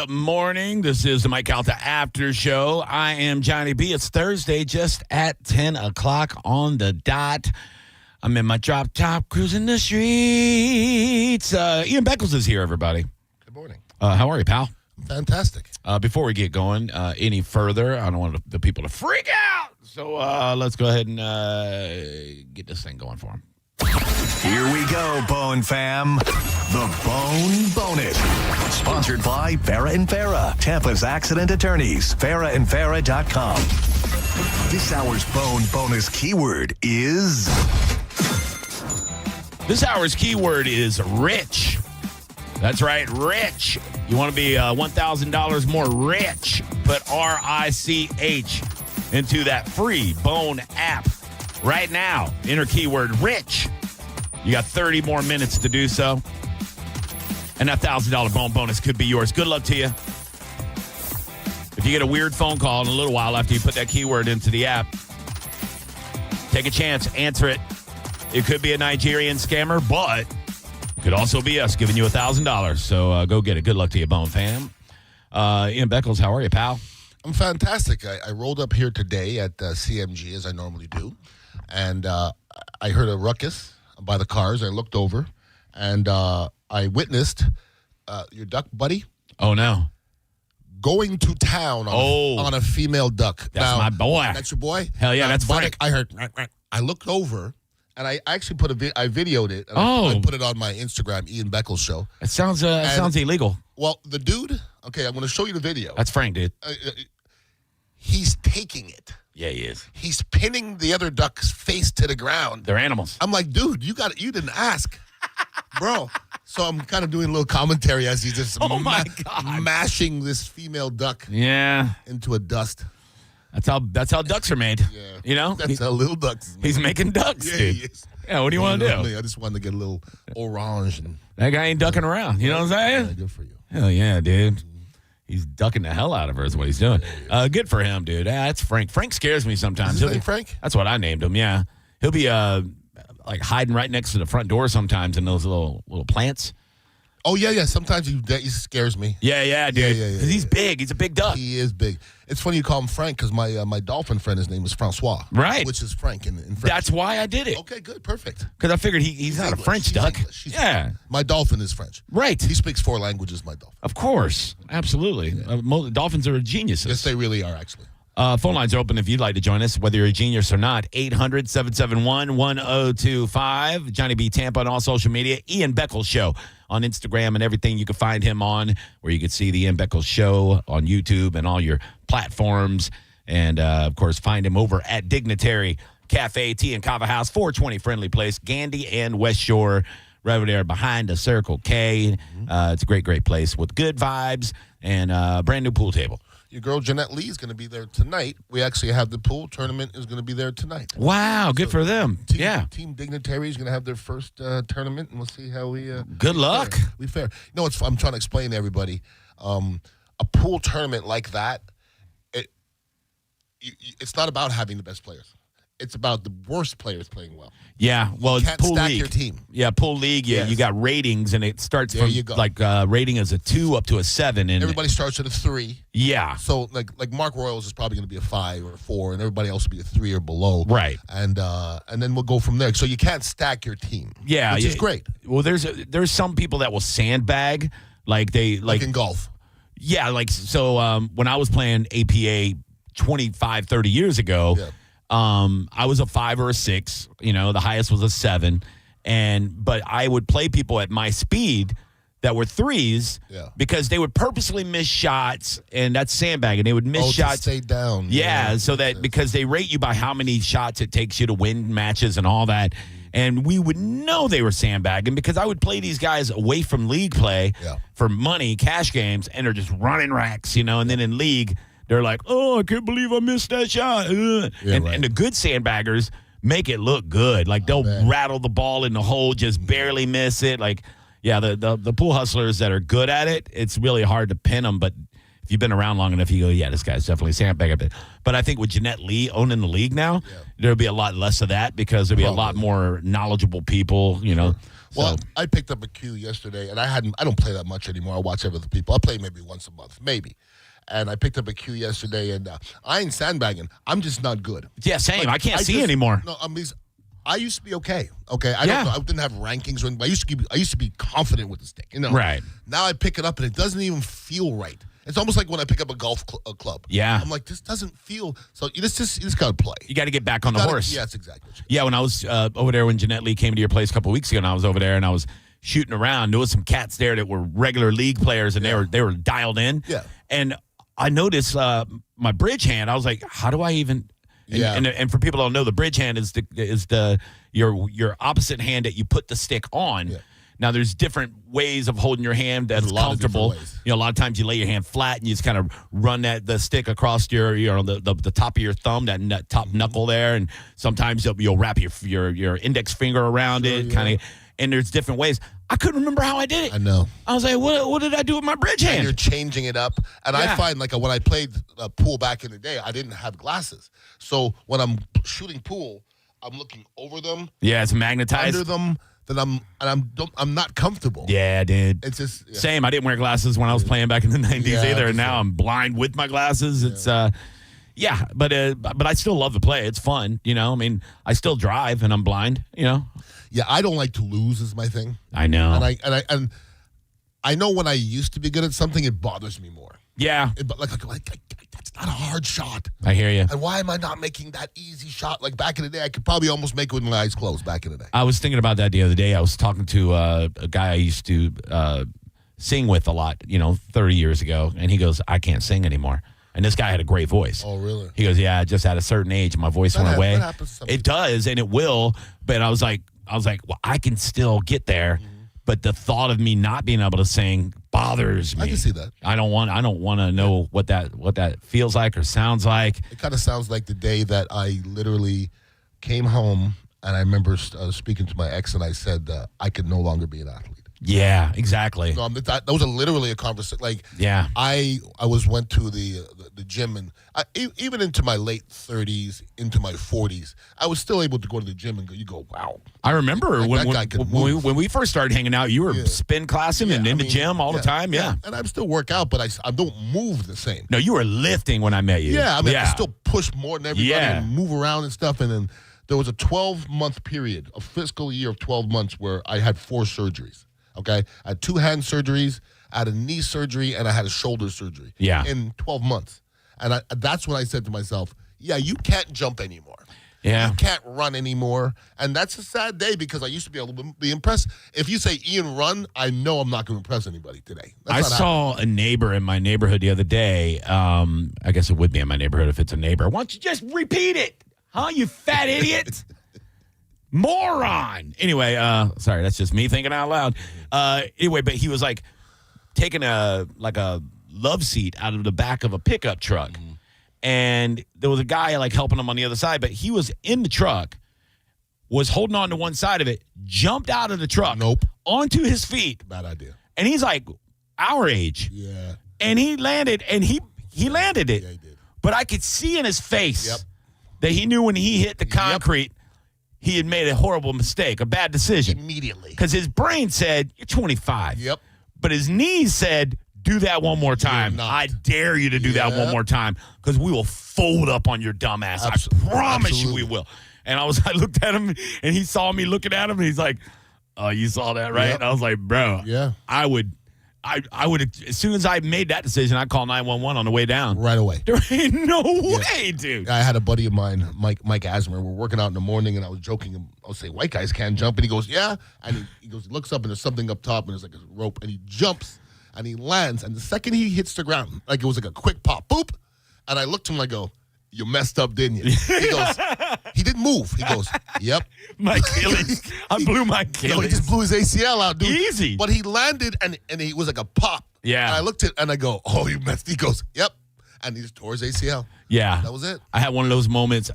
Good morning. This is the Calta Aftershow. I am Johnny B. It's Thursday, just at 10 o'clock on the dot. I'm in my drop top, cruising the streets. Ian Beckles is here, everybody. Good morning. How are you, pal? Fantastic. Before we get going any further, I don't want the people to freak out. So let's go ahead and get this thing going for them. Here we go, Bone Fam. The Bone Bonus. Sponsored by Farah and Farah, Tampa's accident attorneys. FarahandFarah.com. This hour's Bone Bonus keyword is... This hour's keyword is rich. That's right, rich. You want to be $1,000 more rich? Put R-I-C-H into that free Bone app right now. Enter keyword rich. You got 30 more minutes to do so. And that $1,000 Bone bonus could be yours. Good luck to you. If you get a weird phone call in a little while after you put that keyword into the app, take a chance, answer it. It could be a Nigerian scammer, but it could also be us giving you $1,000. So go get it. Good luck to you, Bone fam. Ian Beckles, how are you, pal? I'm fantastic. I rolled up here today at CMG, as I normally do, and I heard a ruckus by the cars. I looked over, and I witnessed your duck buddy. Oh, no. Going to town on a female duck. That's my boy. That's your boy? Hell yeah, that's Frank. I heard. I looked over, and I actually I videoed it. And I put it on my Instagram, Ian Beckles Show. It sounds illegal. Well, the dude. Okay, I'm going to show you the video. That's Frank, dude. He's taking it. Yeah, he is. He's pinning the other duck's face to the ground. They're animals. I'm like, dude, you didn't ask, bro. So I'm kind of doing a little commentary as he's just mashing this female duck into a dust. That's how ducks are made. Yeah. You know? That's how little ducks. He's making ducks, yeah, dude. He is. Yeah, what do you want to do? I just wanted to get a little orange. And that guy ain't ducking around. You know what I'm saying? Yeah, good for you. Hell yeah, dude. He's ducking the hell out of her is what he's doing. Good for him, dude. That's Frank. Frank scares me sometimes. Is his name Frank? That's what I named him, yeah. He'll be like hiding right next to the front door sometimes in those little plants. Oh, yeah. Sometimes he scares me. Yeah, dude. Because he's big. He's a big duck. He is big. It's funny you call him Frank because my dolphin friend, his name is Francois. Right. Which is Frank in French. That's why I did it. Okay, good. Perfect. Because I figured he's not English. a French duck. Yeah. My dolphin is French. Right. He speaks 4 languages, my dolphin. Of course. Absolutely. Yeah. Dolphins are geniuses. Yes, they really are, actually. Phone lines are open if you'd like to join us, whether you're a genius or not. 800-771-1025. Johnny B. Tampa on all social media. Ian Beckles Show on Instagram and everything. You can find him on where you can see the Ian Beckles Show on YouTube and all your platforms. And, of course, find him over at Dignitary Cafe, Tea and Kava House, 420 Friendly Place, Gandy and West Shore, right over there behind the Circle K. It's a great place with good vibes and a brand new pool table. Your girl Jeanette Lee is going to be there tonight. We actually have the pool tournament is going to be there tonight. Wow, good for them. Team Dignitary is going to have their first tournament, and we'll see how we. Good luck. We fare. You know, I'm trying to explain to everybody. A pool tournament like that, it's not about having the best players. It's about the worst players playing well. Yeah, well, you it's pool stack league. Your team. Yeah, pool league. Yeah, you got ratings, and it starts from rating as a 2 up to a 7, and everybody starts at a 3. Yeah. So like Mark Royals is probably going to be a 5 or a 4, and everybody else will be a 3 or below. Right. And then we'll go from there. So you can't stack your team. Yeah, which is great. Well, there's some people that will sandbag, like in golf. Yeah, like so. When I was playing APA 25, 30 years ago. Yeah. I was a 5 or a 6. You know, the highest was a 7, but I would play people at my speed that were 3s because they would purposely miss shots, and that's sandbagging. They would miss shots. To stay down. Yeah, so that because they rate you by how many shots it takes you to win matches and all that. And we would know they were sandbagging because I would play these guys away from league play for money, cash games, and they're just running racks, you know, and then in league, they're like, oh, I can't believe I missed that shot. And the good sandbaggers make it look good. Like, they'll rattle the ball in the hole, just barely miss it. Like, yeah, the pool hustlers that are good at it, it's really hard to pin them. But if you've been around long enough, you go, yeah, this guy's definitely sandbagging. But I think with Jeanette Lee owning the league now, there'll be a lot less of that because there'll be a lot more knowledgeable people, you know. Well, I picked up a cue yesterday, and I don't play that much anymore. I watch other people. I play maybe once a month, maybe. And I picked up a cue yesterday, and I ain't sandbagging. I'm just not good. Yeah, same. Like, I can't see anymore. No, I used to be okay. Okay, I don't know. I didn't have rankings or anything. I used to be confident with the stick. You know, right? Now I pick it up, and it doesn't even feel right. It's almost like when I pick up a golf club. Yeah. I'm like, this doesn't feel. So you just got to play. You got to get back on the horse. Yeah, that's exactly what Yeah, when I was over there when Jeanette Lee came to your place a couple weeks ago, and I was over there and I was shooting around, there was some cats there that were regular league players, and they were dialed in. Yeah. And I noticed my bridge hand. I was like, how do I even? And for people who don't know, the bridge hand is your opposite hand that you put the stick on. Yeah. Now, there's different ways of holding your hand that's comfortable. You know, a lot of times you lay your hand flat and you just kind of run the stick across the top of your thumb, that top knuckle there, and sometimes you'll wrap your index finger around it, kind of. And there's different ways. I couldn't remember how I did it. I know. I was like, what did I do with my bridge hand? And you're changing it up. And I find, like, when I played pool back in the day, I didn't have glasses. So when I'm shooting pool, I'm looking over them. Yeah, it's magnetized. Under them. That I'm not comfortable. Yeah, dude. It's just same. I didn't wear glasses when I was playing back in the 90s either, and now I'm blind with my glasses. It's but I still love to play. It's fun, you know. I mean, I still drive, and I'm blind, you know. Yeah, I don't like to lose is my thing. I know. And I know when I used to be good at something, it bothers me more. Yeah. But like that's not a hard shot. I hear you. And why am I not making that easy shot? Like back in the day, I could probably almost make it with my eyes closed back in the day. I was thinking about that the other day. I was talking to a guy I used to sing with a lot, 30 years ago. And he goes, I can't sing anymore. And this guy had a great voice. Oh, really? He goes, yeah, just at a certain age, my voice went away. That happens to some it does, and it will. But I was like, well, I can still get there. Mm-hmm. But the thought of me not being able to sing bothers me. I can see that. I don't want to know what that feels like or sounds like. It kind of sounds like the day that I literally came home, and I remember speaking to my ex, and I said I could no longer be an athlete. Yeah, exactly. No, that was literally a conversation. Like, yeah, I went to the gym, and even into my late 30s, into my 40s, I was still able to go to the gym and go, wow. I remember when we first started hanging out, you were spin classing and in the gym all the time. Yeah, and I still work out, but I don't move the same. No, you were lifting when I met you. Yeah, I mean, I still push more than everybody and move around and stuff. And then there was a 12-month period, a fiscal year of 12 months, where I had 4 surgeries. Okay, I had 2 hand surgeries, I had a knee surgery, and I had a shoulder surgery. Yeah, in 12 months, and that's when I said to myself, "Yeah, you can't jump anymore. Yeah, you can't run anymore." And that's a sad day because I used to be able to be impressed. If you say Ian run, I know I'm not going to impress anybody today. I saw a neighbor in my neighborhood the other day. I guess it would be in my neighborhood if it's a neighbor. Why don't you just repeat it, huh? You fat idiot. Moron. Anyway, sorry, that's just me thinking out loud. Anyway, but he was like taking a love seat out of the back of a pickup truck. Mm-hmm. And there was a guy like helping him on the other side, but he was in the truck, was holding on to one side of it, jumped out of the truck. Nope. Onto his feet. Bad idea. And he's like our age. Yeah. And he landed, and he landed it. Yeah, he did. But I could see in his face that he knew when he hit the concrete, he had made a horrible mistake, a bad decision. Immediately. Because his brain said, you're 25. Yep. But his knees said, do that one more time. I dare you to do that one more time because we will fold up on your dumb ass. I promise you we will. And I looked at him, and he saw me looking at him, and he's like, oh, you saw that, right? Yep. And I was like, bro, I would, as soon as I made that decision, I'd call 911 on the way down. Right away. There ain't no way, dude. I had a buddy of mine, Mike Asmer. We're working out in the morning, and I was joking. I was saying, white guys can't jump. And he goes, yeah. And he goes, looks up, and there's something up top, and there's like a rope. And he jumps, and he lands. And the second he hits the ground, like it was like a quick pop, boop. And I looked at him, and I go, you messed up, didn't you? He goes, he didn't move. He goes, yep. My Achilles. I blew my Achilles. No, he just blew his ACL out, dude. Easy. But he landed, and he was like a pop. Yeah. And I looked at and I go, oh, you messed. He goes, yep. And he just tore his ACL. Yeah. That was it. I had one of those moments.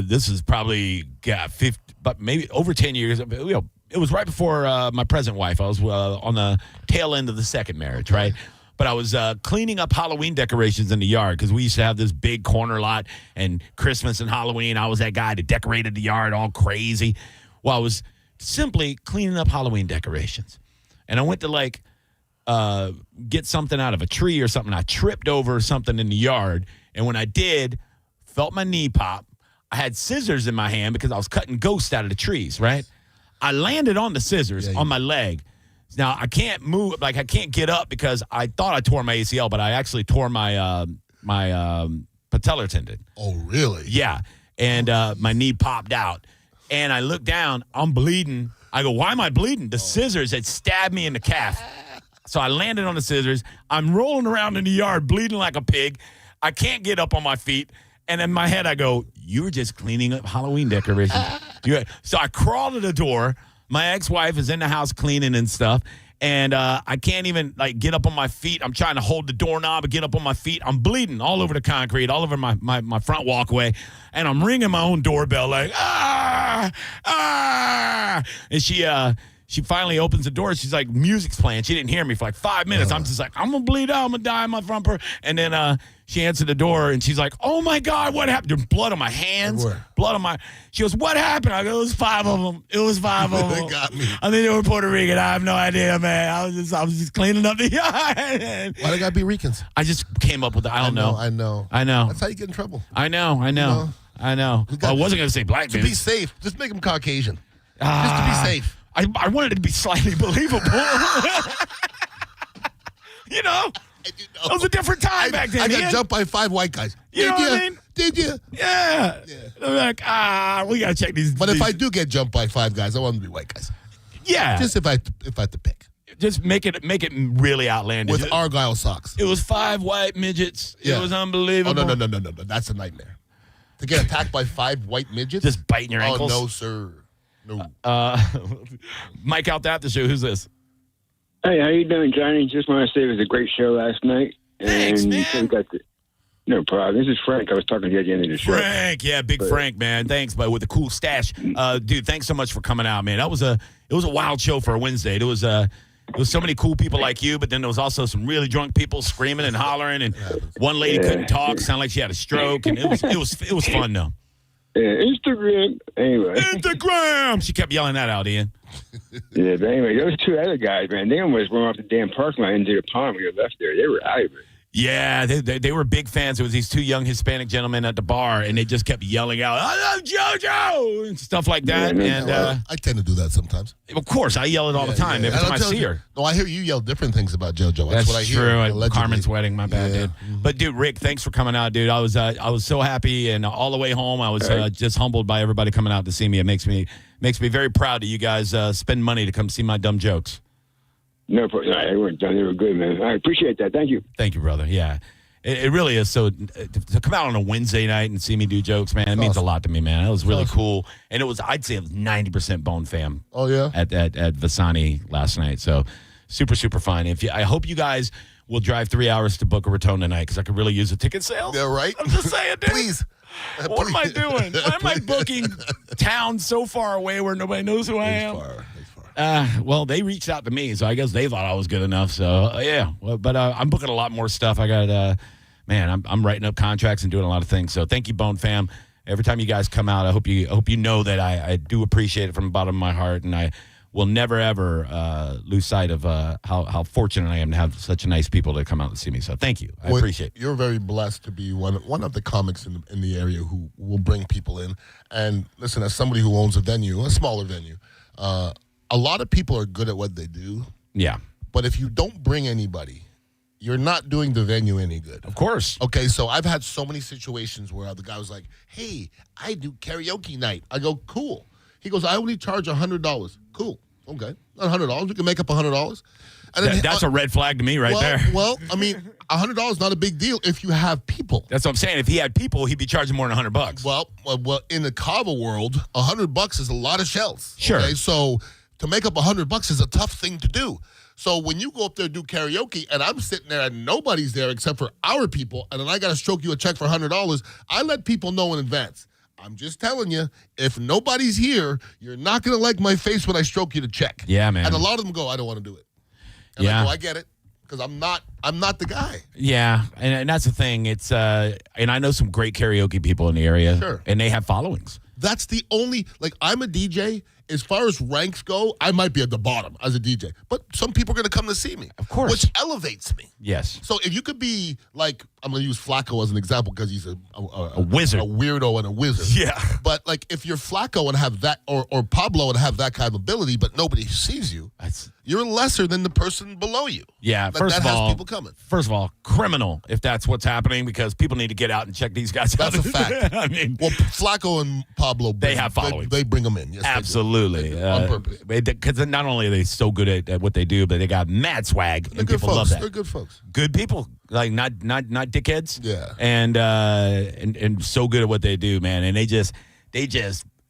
This is probably 50, but maybe over 10 years. It was right before my present wife. I was on the tail end of the second marriage, right? but I was cleaning up Halloween decorations in the yard because we used to have this big corner lot, and Christmas and Halloween, I was that guy that decorated the yard all crazy. Well, I was simply cleaning up Halloween decorations, and I went to get something out of a tree or something. I tripped over something in the yard, and when I did, felt my knee pop. I had scissors in my hand because I was cutting ghosts out of the trees, right? I landed on the scissors on my leg. Now, I can't move, I can't get up because I thought I tore my ACL, but I actually tore my patellar tendon. Oh, really? Yeah. And my knee popped out. And I looked down. I'm bleeding. I go, why am I bleeding? The scissors had stabbed me in the calf. So I landed on the scissors. I'm rolling around in the yard, bleeding like a pig. I can't get up on my feet. And in my head, I go, you were just cleaning up Halloween decorations. So I crawl to the door. My ex-wife is in the house cleaning and stuff. And I can't even, get up on my feet. I'm trying to hold the doorknob and get up on my feet. I'm bleeding all over the concrete, all over my front walkway. And I'm ringing my own doorbell ah! And she finally opens the door. She's like, music's playing. She didn't hear me for 5 minutes. I'm just like, I'm going to bleed out. I'm going to die in my front door. And then she answered the door, and she's like, oh, my God, what happened? There's blood on my hands. Blood on my... She goes, what happened? I go, it was 5 of them. It was 5 of them. They got me. I think they were Puerto Rican. I have no idea, man. I was just cleaning up the yard. Why they got to be Ricans? I just came up with it. I don't know. I know. That's how you get in trouble. I know. Well, I wasn't going to say black to man. be safe, just make them Caucasian. Just to be safe. I wanted it to be slightly believable. You know? It was a different time back then. I got jumped by 5 white guys. You know what I mean? Did you? Yeah. I'm like, we got to check these. But if I do get jumped by 5 guys, I want them to be white guys. Yeah. Just if I had to pick. Just make it really outlandish. With Argyle socks. It was 5 white midgets. Yeah. It was unbelievable. Oh, no. That's a nightmare. To get attacked by 5 white midgets? Just biting your ankles? Oh, no, sir. No. Mike Calta Aftershow. Who's this? Hey, how you doing, Johnny? Just want to say it was a great show last night. Thanks, and man. No problem. This is Frank. I was talking to you at the end of the show. Frank, yeah, Frank, man. Thanks, but with a cool stash, dude. Thanks so much for coming out, man. It was a wild show for a Wednesday. There was so many cool people like you, but then there was also some really drunk people screaming and hollering, and one lady couldn't talk, sounded like she had a stroke, and it was fun though. Instagram. Anyway. Instagram. She kept yelling that out, Ian. Yeah, but anyway, those 2 other guys, man, they almost went off the damn parking lot into the pond when you left there. They were out of it. Yeah, they were big fans. It was these 2 young Hispanic gentlemen at the bar, and they just kept yelling out, I love JoJo, and stuff like that. Yeah, I tend to do that sometimes. Of course, I yell it all the time every time I see her. No, I hear you yell different things about JoJo. That's what I hear. True. Allegedly. Carmen's wedding, my bad, dude. Mm-hmm. But, dude, Rick, thanks for coming out, dude. I was so happy, and all the way home, I was just humbled by everybody coming out to see me. It makes me very proud that you guys spend money to come see my dumb jokes. No, they weren't done. They were good, man. I appreciate that. Thank you. Thank you, brother. Yeah. It really is. So to come out on a Wednesday night and see me do jokes, man, it means a lot to me, man. It was really cool. And I'd say it was 90% Bone Fam. Oh, yeah? At Vasani last night. So super, super fun. I hope you guys will drive 3 hours to Boca Raton tonight because I could really use a ticket sale. Yeah, right? I'm just saying, dude. Please. What am I doing? Why am I booking towns so far away where nobody knows who I am? Well, they reached out to me, so I guess they thought I was good enough. So, yeah. Well, but I'm booking a lot more stuff. I got, I'm writing up contracts and doing a lot of things. So thank you, Bone Fam. Every time you guys come out, I hope you know that I do appreciate it from the bottom of my heart, and I will never, ever lose sight of how fortunate I am to have such nice people to come out and see me. So thank you. I appreciate it. You're very blessed to be one of the comics in the area who will bring people in. And listen, as somebody who owns a smaller venue, a lot of people are good at what they do. Yeah. But if you don't bring anybody, you're not doing the venue any good. Of course. Okay, so I've had so many situations where the guy was like, hey, I do karaoke night. I go, cool. He goes, I only charge $100. Cool. Okay. Not $100. We can make up $100. And then, that's a red flag to me there. Well, I mean, $100 is not a big deal if you have people. That's what I'm saying. If he had people, he'd be charging more than $100. Well, in the Kava world, $100 is a lot of shells. Sure. Okay? So to make up $100 is a tough thing to do. So when you go up there and do karaoke, and I'm sitting there and nobody's there except for our people, and then I got to stroke you a check for $100, I let people know in advance. I'm just telling you, if nobody's here, you're not going to like my face when I stroke you the check. Yeah, man. And a lot of them go, I don't want to do it. And I go, I get it. because I'm not the guy. Yeah, and that's the thing. It's and I know some great karaoke people in the area, Sure. and they have followings. That's the only, like, I'm a DJ. As far as ranks go, I might be at the bottom as a DJ. But some people are going to come to see me. Of course. Which elevates me. Yes. So if you could be, like, I'm going to use Flacco as an example because he's a wizard. A weirdo and a wizard. Yeah. But, like, if you're Flacco and have that, or Pablo and have that kind of ability, but nobody sees you, you're lesser than the person below you. Yeah, Like, first that of has all, people coming. First of all, criminal if that's what's happening, because people need to get out and check these guys out. That's a fact. I mean, Well, Flacco and Pablo, They have followings. They bring them in. Yes, absolutely. They do. On purpose. Because not only are they so good at what they do, but they got mad swag, They're and good people love folks. that. They're good folks. Good people, like not dickheads. Yeah. And so good at what they do, man. And they just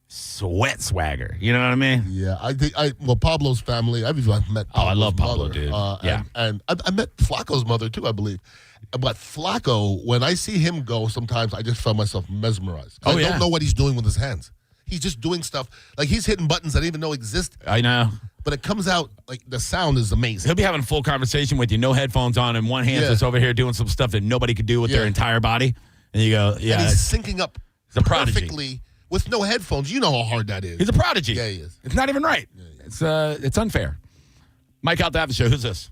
sweat swagger. You know what I mean? Yeah, I think Pablo's family. I've even met. Oh, I love Pablo's Pablo, mother. dude. Yeah. and I met Flacco's mother too, I believe. But Flacco, when I see him go, sometimes I just find myself mesmerized. Oh, I yeah. don't know what he's doing with his hands. He's just doing stuff like he's hitting buttons I didn't even know exist. I know. But it comes out like the sound is amazing. He'll be having a full conversation with you, no headphones on, and one hand Yeah. just over here doing some stuff that nobody could do with their Yeah. entire body. And you go, yeah, And he's syncing up a prodigy. perfectly with no headphones. You know how hard that is. he's a prodigy. Yeah, he is. It's not even right. It's unfair. Mike Calta Aftershow. Who's this?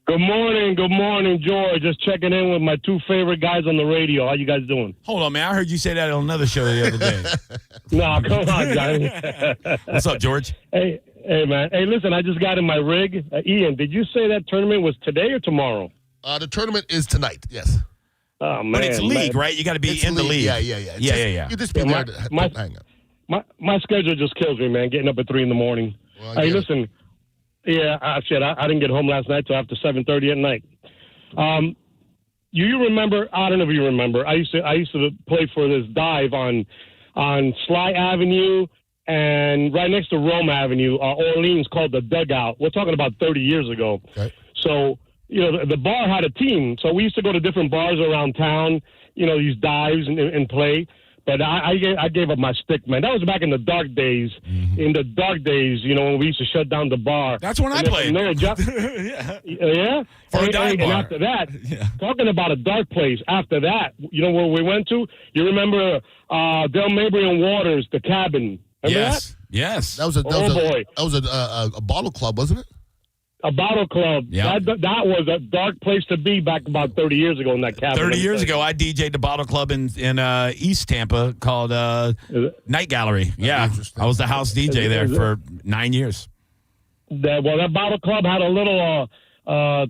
Good morning, George. Just checking in with my two favorite guys on the radio. How you guys doing? Hold on, man. I heard you say that on another show the other day. No, come on, guys. What's up, George? Hey, man. Hey, listen, I just got in my rig. Ian, did you say that tournament was today or tomorrow? The tournament is tonight. Yes. Oh, man. But it's league, man. right? You got to be It's in the league. Yeah. Yeah. You just be Yeah, there to my- hang out. My schedule just kills me, man, getting up at 3 in the morning. Well, I Hey, get it. listen. Yeah, I didn't get home last night till after 7:30 at night. You remember? I don't know if you remember. I used to play for this dive on Sly Avenue and right next to Rome Avenue, Orleans, called the Dugout. We're talking about 30 years ago. Okay. So the bar had a team. So we used to go to different bars around town. These dives and play. But I gave up my stick, man. That was back in the dark days. Mm-hmm. In the dark days, when we used to shut down the bar. That's when I played. Yeah. For a dive and bar. after that, Yeah. talking about a dark place, after that, where we went to? You remember Del Mabry and Waters, the cabin? Remember Yes. Yes. That was a bottle club, wasn't it? A bottle club. Yeah. That was a dark place to be back about 30 years ago in that cabin. 30 years ago, I DJ'd the bottle club in East Tampa called Night Gallery. Yeah. interesting. I was the house DJ there for 9 years. That bottle club had a little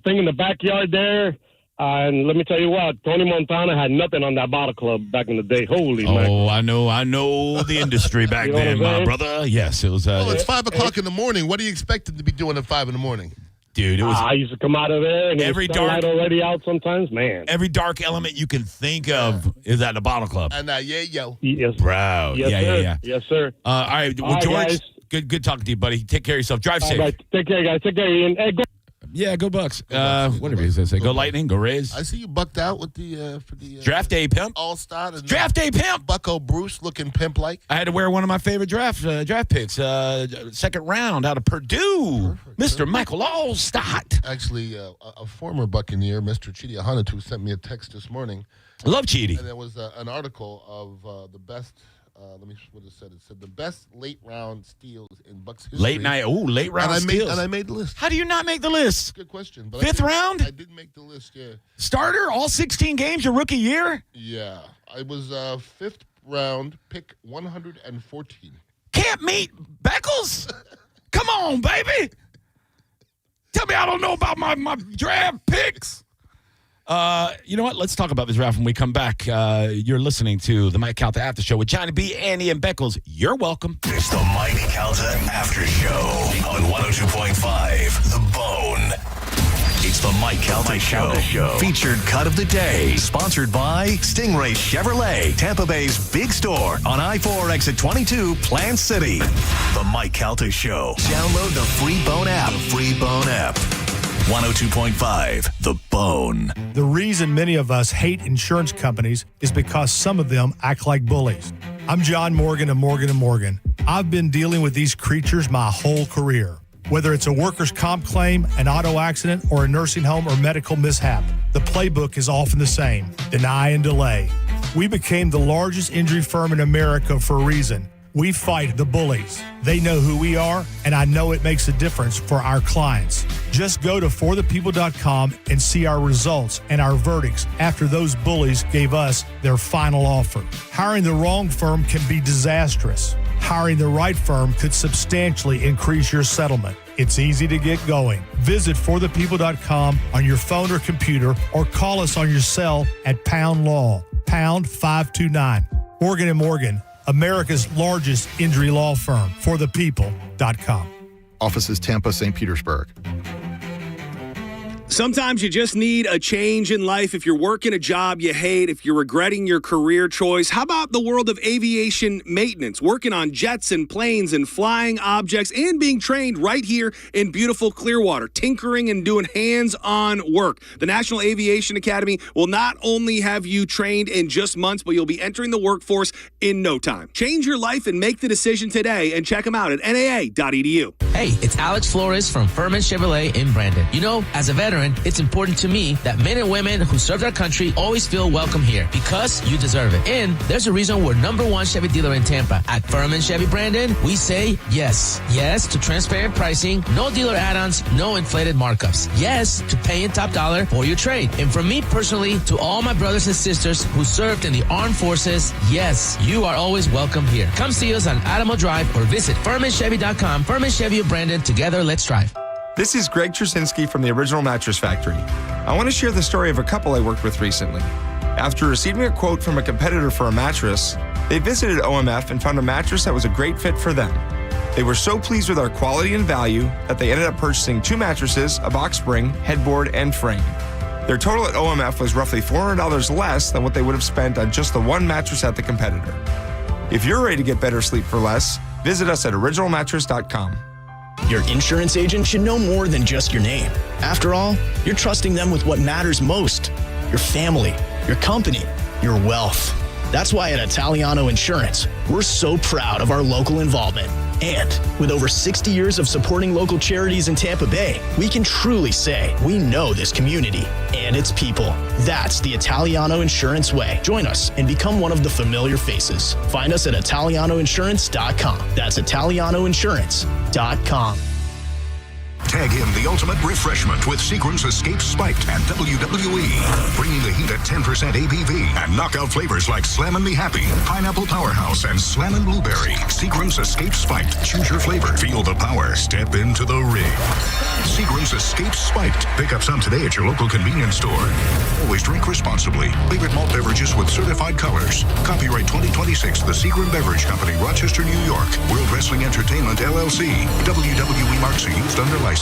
thing in the backyard there. And let me tell you what, Tony Montana had nothing on that bottle club back in the day. Holy man. Oh, I know the industry back You know then, what I'm my saying? brother. Yes, it was. Well, it's 5 o'clock in the morning. What are you expected to be doing at 5 in the morning? Dude, it was I used to come out of there and Every every sunlight dark- already out sometimes. Man. every dark element you can think of is at the bottle club. And yo. Yes. Bro. Yes, yeah, sir. yeah, yeah. Yes, sir. All right, well, All right, George, guys. good talking to you, buddy. Take care of yourself. Drive All safe. right. Take care, guys. Take care, Ian. Hey, go. Yeah, go Bucks. Bucks. Whatever he's gonna say. Go Lightning. Go Rays. I see you bucked out with the for the Draft day, pimp. All-Star. And Draft day, pimp. Bucko Bruce looking pimp-like. I had to wear one of my favorite draft picks, second round out of Purdue, Mr. Michael Allstott. Actually, a former Buccaneer, Mr. Chidi Hanatu, sent me a text this morning. Love Cheaty. And there was an article of the best, let me see what it said. It said the best late-round steals in Bucks history. Late round steals. And I made the list. How do you not make the list? Good question. But Fifth round? I did make the list, yeah. Starter, all 16 games your rookie year? Yeah. I was fifth round, pick 114. Can't meet Beckles? Come on, baby. Tell me I don't know about my draft picks. You know what? Let's talk about this draft when we come back. You're listening to the Mike Calta After Show with Johnny B, Andy, and Beckles. You're welcome. It's the Mike Calta After Show on 102.5 The Bone. It's the Mike Calta Show. Featured cut of the day. Sponsored by Stingray Chevrolet, Tampa Bay's big store on I-4 exit 22, Plant City. The Mike Calta Show. Download the free Bone app. 102.5 The Bone. The reason many of us hate insurance companies is because some of them act like bullies. I'm John Morgan of Morgan & Morgan. I've been dealing with these creatures my whole career. Whether it's a workers' comp claim, an auto accident, or a nursing home or medical mishap, the playbook is often the same: deny and delay. We became the largest injury firm in America for a reason. We fight the bullies. They know who we are, and I know it makes a difference for our clients. Just go to forthepeople.com and see our results and our verdicts after those bullies gave us their final offer. Hiring the wrong firm can be disastrous. Hiring the right firm could substantially increase your settlement. It's easy to get going. Visit forthepeople.com on your phone or computer, or call us on your cell at Pound Law, pound 529. Morgan & Morgan, America's largest injury law firm, forthepeople.com. Offices Tampa, St. Petersburg. Sometimes you just need a change in life. If you're working a job you hate, if you're regretting your career choice, how about the world of aviation maintenance? Working on jets and planes and flying objects and being trained right here in beautiful Clearwater, tinkering and doing hands-on work. The National Aviation Academy will not only have you trained in just months, but you'll be entering the workforce in no time. Change your life and make the decision today, and check them out at naa.edu. Hey, it's Alex Flores from Furman Chevrolet in Brandon. You know, as a veteran, it's important to me that men and women who served our country always feel welcome here, because you deserve it. And there's a reason we're #1 Chevy dealer in Tampa. At Furman Chevy Brandon, we say yes. Yes to transparent pricing, no dealer add-ons, no inflated markups. Yes to paying top dollar for your trade. And from me personally to all my brothers and sisters who served in the armed forces, yes, you are always welcome here. Come see us on Adamo Drive or visit FurmanChevy.com. Furman Chevy of Brandon, together let's drive. This is Greg Trzynski from the Original Mattress Factory. I want to share the story of a couple I worked with recently. After receiving a quote from a competitor for a mattress, they visited OMF and found a mattress that was a great fit for them. They were so pleased with our quality and value that they ended up purchasing 2 mattresses, a box spring, headboard, and frame. Their total at OMF was roughly $400 less than what they would have spent on just the one mattress at the competitor. If you're ready to get better sleep for less, visit us at originalmattress.com. Your insurance agent should know more than just your name. After all, you're trusting them with what matters most: your family, your company, your wealth. That's why at Italiano Insurance, we're so proud of our local involvement. And with over 60 years of supporting local charities in Tampa Bay, we can truly say we know this community and its people. That's the Italiano Insurance way. Join us and become one of the familiar faces. Find us at ItalianoInsurance.com. That's ItalianoInsurance.com. Tag in the ultimate refreshment with Seagram's Escape Spiked and WWE. Bringing the heat at 10% ABV and knockout flavors like Slammin' Me Happy, Pineapple Powerhouse, and Slammin' Blueberry. Seagram's Escape Spiked. Choose your flavor. Feel the power. Step into the ring. Seagram's Escape Spiked. Pick up some today at your local convenience store. Always drink responsibly. Favorite malt beverages with certified colors. Copyright 2026, the Seagram Beverage Company, Rochester, New York. World Wrestling Entertainment, LLC. WWE marks are used under license.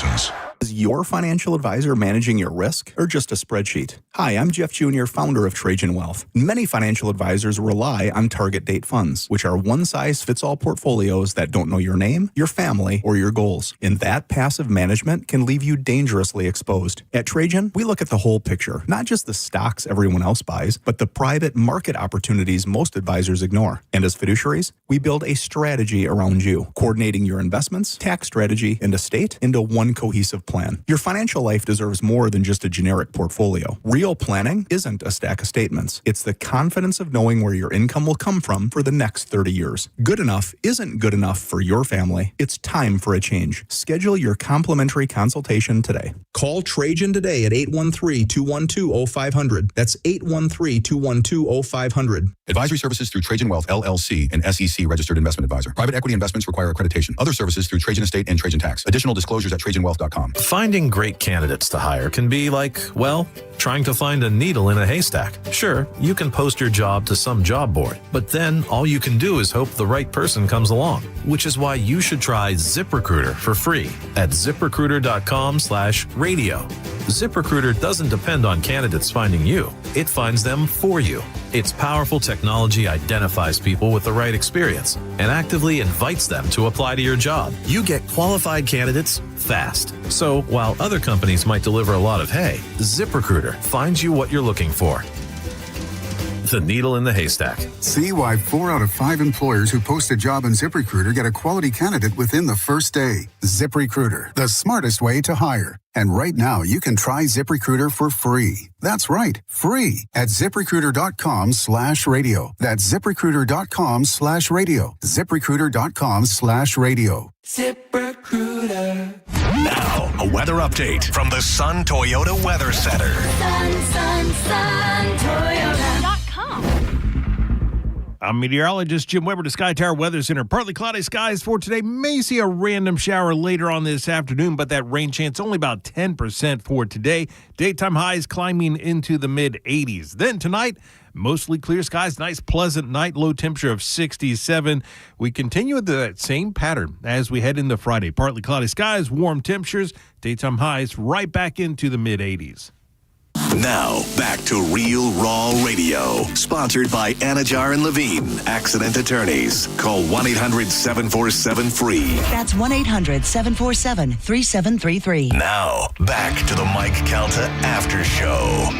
Is your financial advisor managing your risk or just a spreadsheet? Hi, I'm Jeff Jr., founder of Trajan Wealth. Many financial advisors rely on target date funds, which are one-size-fits-all portfolios that don't know your name, your family, or your goals. And that passive management can leave you dangerously exposed. At Trajan, we look at the whole picture, not just the stocks everyone else buys, but the private market opportunities most advisors ignore. And as fiduciaries, we build a strategy around you, coordinating your investments, tax strategy, and estate into one cohesive plan. Your financial life deserves more than just a generic portfolio. Real planning isn't a stack of statements. It's the confidence of knowing where your income will come from for the next 30 years. Good enough isn't good enough for your family. It's time for a change. Schedule your complimentary consultation today. Call Trajan today at 813-212-0500. That's 813-212-0500. Advisory services through Trajan Wealth, LLC, an SEC registered investment advisor. Private equity investments require accreditation. Other services through Trajan Estate and Trajan Tax. Additional disclosures at TrajanWealth.com. Finding great candidates to hire can be like, well, trying to find a needle in a haystack. Sure, you can post your job to some job board, but then all you can do is hope the right person comes along, which is why you should try ZipRecruiter for free at ZipRecruiter.com/radio. ZipRecruiter doesn't depend on candidates finding you. It finds them for you. Its powerful technology identifies people with the right experience and actively invites them to apply to your job. You get qualified candidates fast. So while other companies might deliver a lot of hay, ZipRecruiter finds you what you're looking for. the needle in the haystack. See why 4 out of 5 employers who post a job on ZipRecruiter get a quality candidate within the first day. ZipRecruiter, the smartest way to hire. And right now, you can try ZipRecruiter for free. That's right, free at ZipRecruiter.com/radio. That's ZipRecruiter.com/radio. ZipRecruiter.com/radio. ZipRecruiter. Now, a weather update from the Sun Toyota Weather Center. Toyota.com. I'm meteorologist Jim Weber to Sky Tower Weather Center. Partly cloudy skies for today. May see a random shower later on this afternoon, but that rain chance only about 10% for today. Daytime highs climbing into the mid-80s. Then tonight, mostly clear skies, nice pleasant night, low temperature of 67. We continue with that same pattern as we head into Friday. Partly cloudy skies, warm temperatures, daytime highs right back into the mid-80s. Now, back to Real Raw Radio. Sponsored by Anajar and Levine, accident attorneys. Call 1-800-747-FREE. That's 1-800-747-3733. Now, back to the Mike Calta After Show.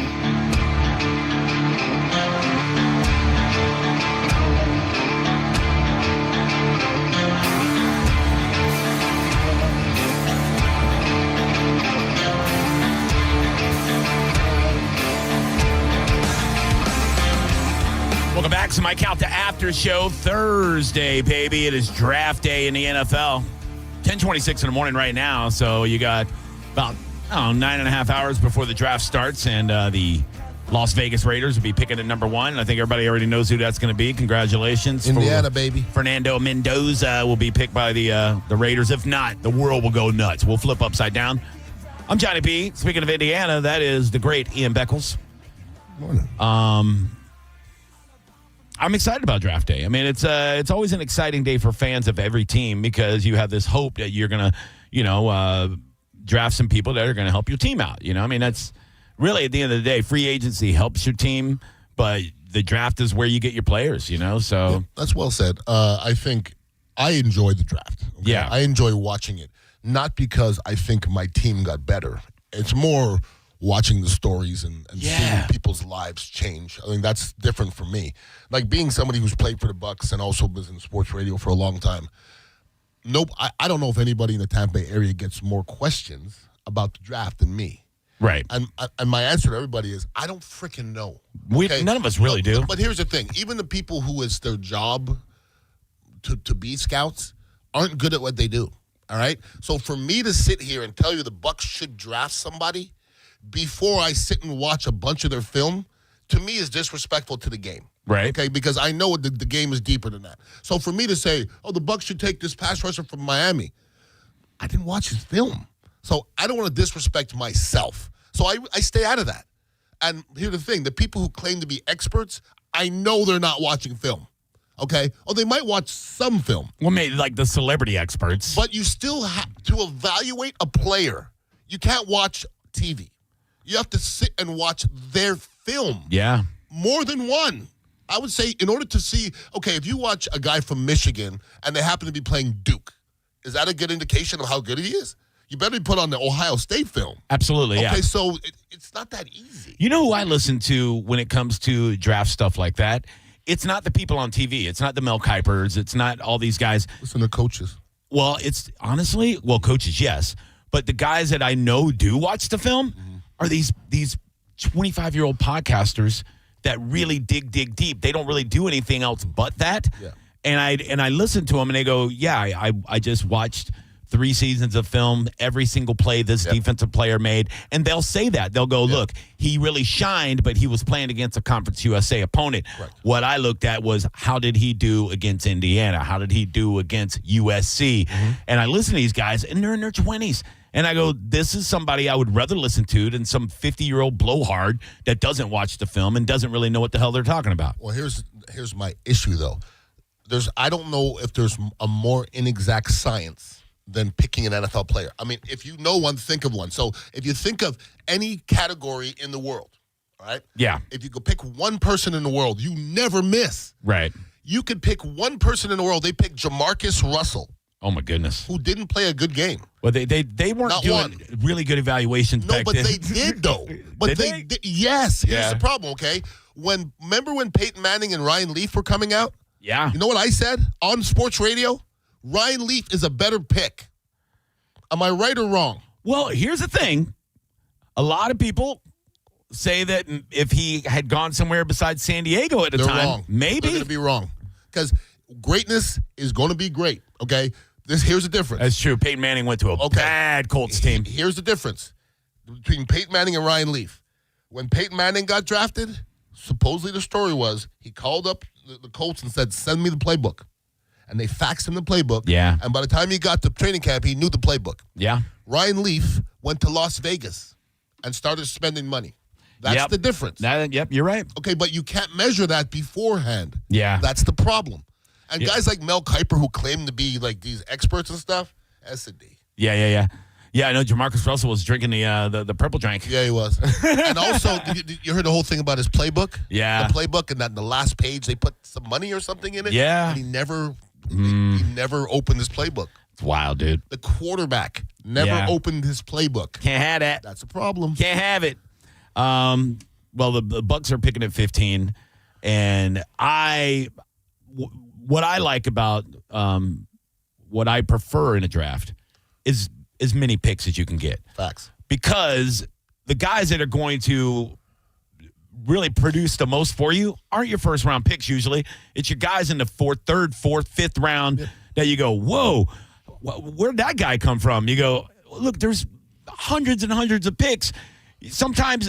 Welcome back to my Calta After Show Thursday, baby. It is draft day in the NFL. 10:26 in the morning right now, so you got about 9.5 hours before the draft starts, and the Las Vegas Raiders will be picking at number 1. I think everybody already knows who that's going to be. Congratulations. Indiana, baby. Fernando Mendoza will be picked by the Raiders. If not, the world will go nuts. We'll flip upside down. I'm Johnny B. Speaking of Indiana, that is the great Ian Beckles. Morning. I'm excited about draft day. I mean, it's always an exciting day for fans of every team because you have this hope that you're going to, draft some people that are going to help your team out. I mean, that's really at the end of the day, free agency helps your team, but the draft is where you get your players, so. Yeah, that's well said. I think I enjoy the draft. Okay? Yeah. I enjoy watching it, not because I think my team got better. It's more watching the stories and seeing people's lives change. I think that's different for me. Like being somebody who's played for the Bucks and also was in sports radio for a long time. Nope, I don't know if anybody in the Tampa Bay area gets more questions about the draft than me. Right. And my answer to everybody is, I don't freaking know. None of us really do. But here's the thing. Even the people who it's their job to be scouts aren't good at what they do. All right? So for me to sit here and tell you the Bucks should draft somebody before I sit and watch a bunch of their film, to me is disrespectful to the game. Right. Okay, because I know the game is deeper than that. So for me to say, the Bucks should take this pass rusher from Miami, I didn't watch his film. So I don't want to disrespect myself. So I stay out of that. And here's the thing. The people who claim to be experts, I know they're not watching film. Okay? Or they might watch some film. Well, maybe like the celebrity experts. But you still have to evaluate a player. You can't watch TV. You have to sit and watch their film. Yeah. More than one. I would say in order to see, if you watch a guy from Michigan and they happen to be playing Duke, is that a good indication of how good he is? You better be put on the Ohio State film. Absolutely, yeah. Okay, so it's not that easy. You know who I listen to when it comes to draft stuff like that? It's not the people on TV. It's not the Mel Kipers. It's not all these guys. Listen to coaches. Well, it's honestly, coaches, yes. But the guys that I know do watch the film are these 25-year-old podcasters that really dig deep. They don't really do anything else but that. Yeah. And I listen to them and they go, I just watched 3 seasons of film, every single play this defensive player made. And they'll say that. They'll go, look, he really shined, but he was playing against a Conference USA opponent. Right. What I looked at was, how did he do against Indiana? How did he do against USC? Mm-hmm. And I listen to these guys, and they're in their 20s. And I go, this is somebody I would rather listen to than some 50-year-old blowhard that doesn't watch the film and doesn't really know what the hell they're talking about. Well, here's my issue, though. I don't know if there's a more inexact science than picking an NFL player. I mean, if you know one, think of one. So if you think of any category in the world, all right? Yeah. If you could pick one person in the world, you never miss. Right. You could pick one person in the world. They picked Jamarcus Russell. Oh, my goodness. Who didn't play a good game. Well, they weren't Not doing one. really good evaluations No, back but then. they did, though. But Did they did. Yes. Here's Yeah. the problem, okay? Remember when Peyton Manning and Ryan Leaf were coming out? Yeah. You know what I said on sports radio? Ryan Leaf is a better pick. Am I right or wrong? Well, here's the thing. A lot of people say that if he had gone somewhere besides San Diego at the They're time, wrong. maybe. They're going to be wrong. Because greatness is going to be great, okay? Here's the difference. That's true. Peyton Manning went to a bad Colts team. Here's the difference between Peyton Manning and Ryan Leaf. When Peyton Manning got drafted, supposedly the story was he called up the Colts and said, send me the playbook. And they faxed him the playbook. Yeah. And by the time he got to training camp, he knew the playbook. Yeah. Ryan Leaf went to Las Vegas and started spending money. That's the difference. Yep, you're right. Okay, but you can't measure that beforehand. Yeah. That's the problem. And guys like Mel Kiper who claim to be like these experts and stuff, S&D. Yeah. Yeah, I know Jamarcus Russell was drinking the purple drink. Yeah, he was. And also, you heard the whole thing about his playbook? Yeah. The playbook, and that in the last page they put some money or something in it? Yeah. And he never opened his playbook. It's wild, dude. The quarterback never opened his playbook. Can't have that. That's a problem. Can't have it. Well, the Bucks are picking at 15, and what I like about what I prefer in a draft is as many picks as you can get. Facts. Because the guys that are going to really produce the most for you aren't your first round picks usually. It's your guys in the third, fourth, fifth round that you go, whoa, where'd that guy come from? You go, look, there's hundreds and hundreds of picks. Sometimes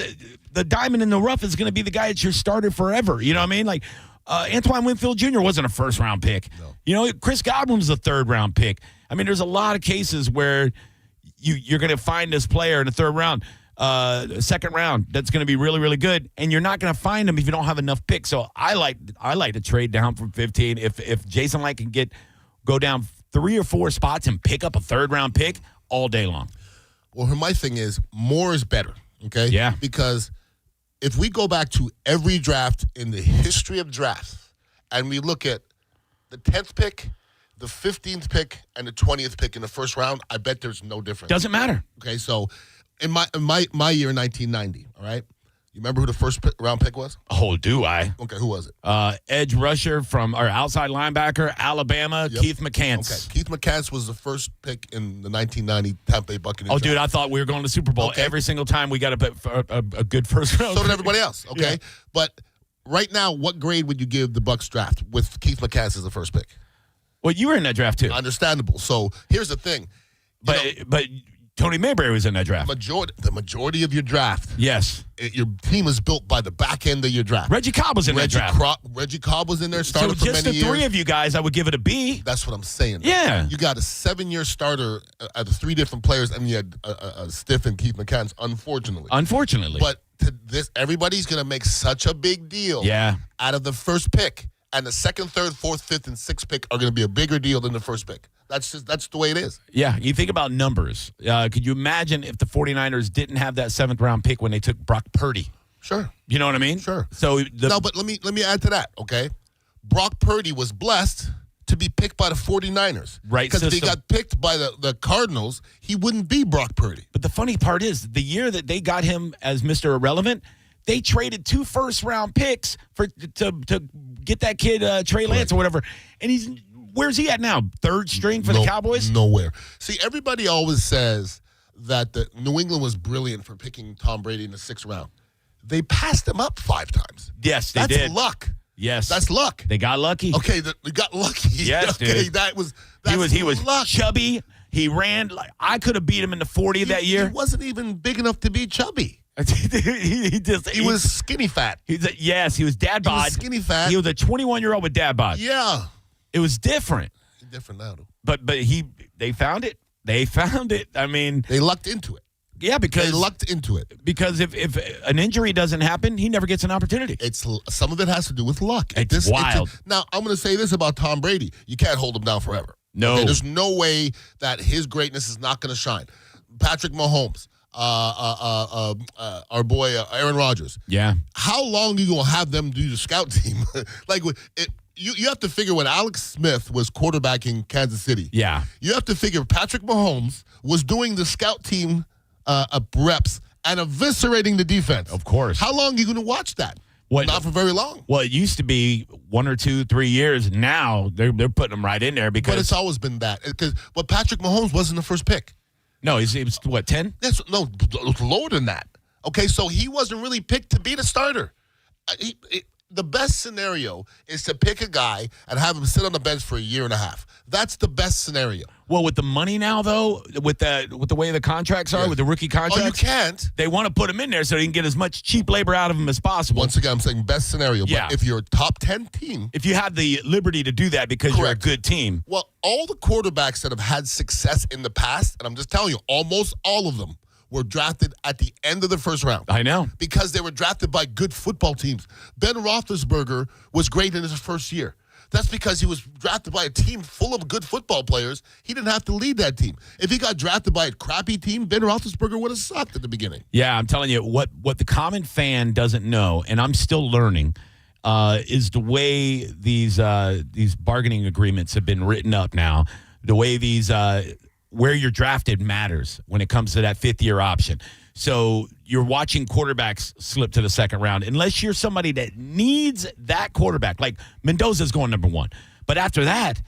the diamond in the rough is going to be the guy that's your starter forever. You know what I mean? Like Antoine Winfield Jr. wasn't a first round pick. No. You know, Chris Godwin was a third round pick. I mean, there's a lot of cases where you're going to find this player in the third round, second round, that's going to be really, really good, and you're not going to find him if you don't have enough picks. So I like to trade down from 15. If Jason Light can go down 3 or 4 spots and pick up a third round pick all day long. Well, my thing is more is better. Okay? Yeah. Because if we go back to every draft in the history of drafts and we look at the 10th pick, the 15th pick, and the 20th pick in the first round, I bet there's no difference. Doesn't matter. Okay, so in my year, 1990, all right? You remember who the first round pick was? Oh, do I? Okay, who was it? Edge rusher or outside linebacker, Alabama, Keith McCants. Okay, Keith McCants was the first pick in the 1990 Tampa Bay Buccaneers. Oh, dude, I thought we were going to the Super Bowl. Okay. Every single time we got a good first round. So did everybody else, okay? Yeah. But right now, what grade would you give the Bucs draft with Keith McCants as the first pick? Well, you were in that draft, too. Understandable. So here's the thing. But Tony Mayberry was in that draft. The majority of your draft. Yes. Your team is built by the back end of your draft. Reggie Cobb was in that draft. Reggie Cobb was in there, started for many years. So just the 3 of you guys, I would give it a B. That's what I'm saying. Yeah. You got a 7-year starter out of 3 different players, and you had a stiff and Keith McCants, unfortunately. But everybody's going to make such a big deal out of the first pick. And the second, third, fourth, fifth, and sixth pick are going to be a bigger deal than the first pick. That's the way it is. Yeah, you think about numbers. Could you imagine if the 49ers didn't have that 7th round pick when they took Brock Purdy? Sure. You know what I mean? Sure. So no, but let me add to that, okay? Brock Purdy was blessed to be picked by the 49ers. Right. Because if he got picked by the Cardinals, he wouldn't be Brock Purdy. But the funny part is, the year that they got him as Mr. Irrelevant, they traded 2 first-round picks to get that kid Trey Lance or whatever. And where's he at now? 3rd string for the Cowboys? Nowhere. See, everybody always says that New England was brilliant for picking Tom Brady in the 6th round. They passed him up 5 times. Yes, they did. did. That's luck. Yes. That's luck. They got lucky. Okay, they got lucky. Yes, okay, dude. He was luck. chubby. He ran. I could have beat him in the 40 that year. He wasn't even big enough to be chubby. he was skinny fat. He was dad bod. He was skinny fat. He was a 21-year-old with dad bod. Yeah. It was different. Different now, though. But they found it. They found it. I mean, they lucked into it. Yeah, because they lucked into it. Because if an injury doesn't happen, he never gets an opportunity. Some of it has to do with luck. It's wild. Now, I'm going to say this about Tom Brady. You can't hold him down forever. No. Okay? There's no way that his greatness is not going to shine. Patrick Mahomes, our boy Aaron Rodgers. Yeah. How long are you going to have them do the scout team? you have to figure when Alex Smith was quarterbacking Kansas City. Yeah. You have to figure Patrick Mahomes was doing the scout team reps and eviscerating the defense. Of course. How long are you going to watch that? Not for very long. Well, it used to be 1 or 2, 3 years. Now they're putting them right in there because. But it's always been that. But Patrick Mahomes wasn't the first pick. No, he was what, 10? Yes, no, lower than that. Okay, so he wasn't really picked to be the starter. The best scenario is to pick a guy and have him sit on the bench for a year and a half. That's the best scenario. Well, with the money now, though, with the way the contracts are, with the rookie contracts, you can't. They want to put him in there so they can get as much cheap labor out of him as possible. Once again, I'm saying best scenario. Yeah. But if you're a top 10 team, if you have the liberty to do that because you're a good team. Well, all the quarterbacks that have had success in the past, and I'm just telling you, almost all of them were drafted at the end of the first round. I know. Because they were drafted by good football teams. Ben Roethlisberger was great in his first year. That's because he was drafted by a team full of good football players. He didn't have to lead that team. If he got drafted by a crappy team, Ben Roethlisberger would have sucked at the beginning. Yeah, I'm telling you, what the common fan doesn't know, and I'm still learning, is the way these bargaining agreements have been written up now. The way these where you're drafted matters when it comes to that fifth-year option. So you're watching quarterbacks slip to the second round unless you're somebody that needs that quarterback. Like Mendoza's going number 1. But after that,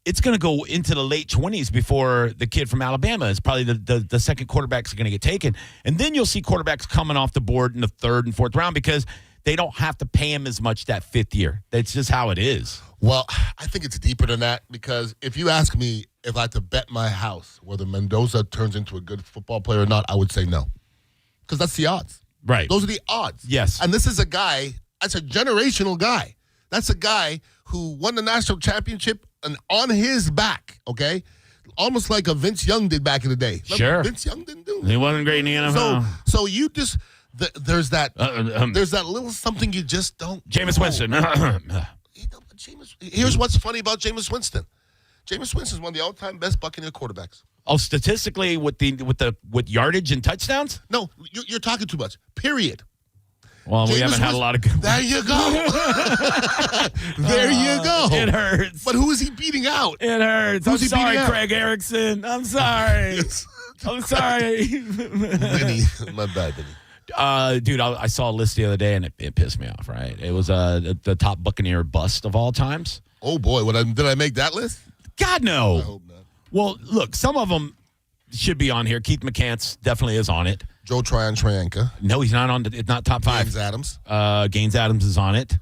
it's going to go into the late 20s before the kid from Alabama is probably the second quarterbacks are going to get taken. And then you'll see quarterbacks coming off the board in the third and fourth round because they don't have to pay him as much that fifth year. That's just how it is. Well, I think it's deeper than that because if you ask me if I had to bet my house whether Mendoza turns into a good football player or not, I would say no. Because that's the odds. Right. Those are the odds. Yes. And this is a guy, that's a generational guy. That's a guy who won the national championship and on his back, okay? Almost like a Vince Young did back in the day. Sure. Vince Young didn't do He wasn't great in the NFL. So you just, there's that little something you just don't Jameis Winston. Here's what's funny about Jameis Winston. Jameis Winston is one of the all-time best Buccaneer quarterbacks. Oh, statistically with yardage and touchdowns? No, you're talking too much. Period. Well, we haven't had a lot of good. There you go. There you go. It hurts. But who is he beating out? It hurts. Who's I'm he sorry, beating out? Craig Erickson. I'm sorry. I'm sorry. Vinny, my bad, Vinny. Dude, I saw a list the other day and it pissed me off. Right, it was the top Buccaneer bust of all times. Oh boy, did I make that list? God no. I hope not. Well, look, some of them should be on here. Keith McCants definitely is on it. Joe Tryon-Trianka. No, he's not on. It's not top 5. Gaines Adams. Gaines Adams is on it.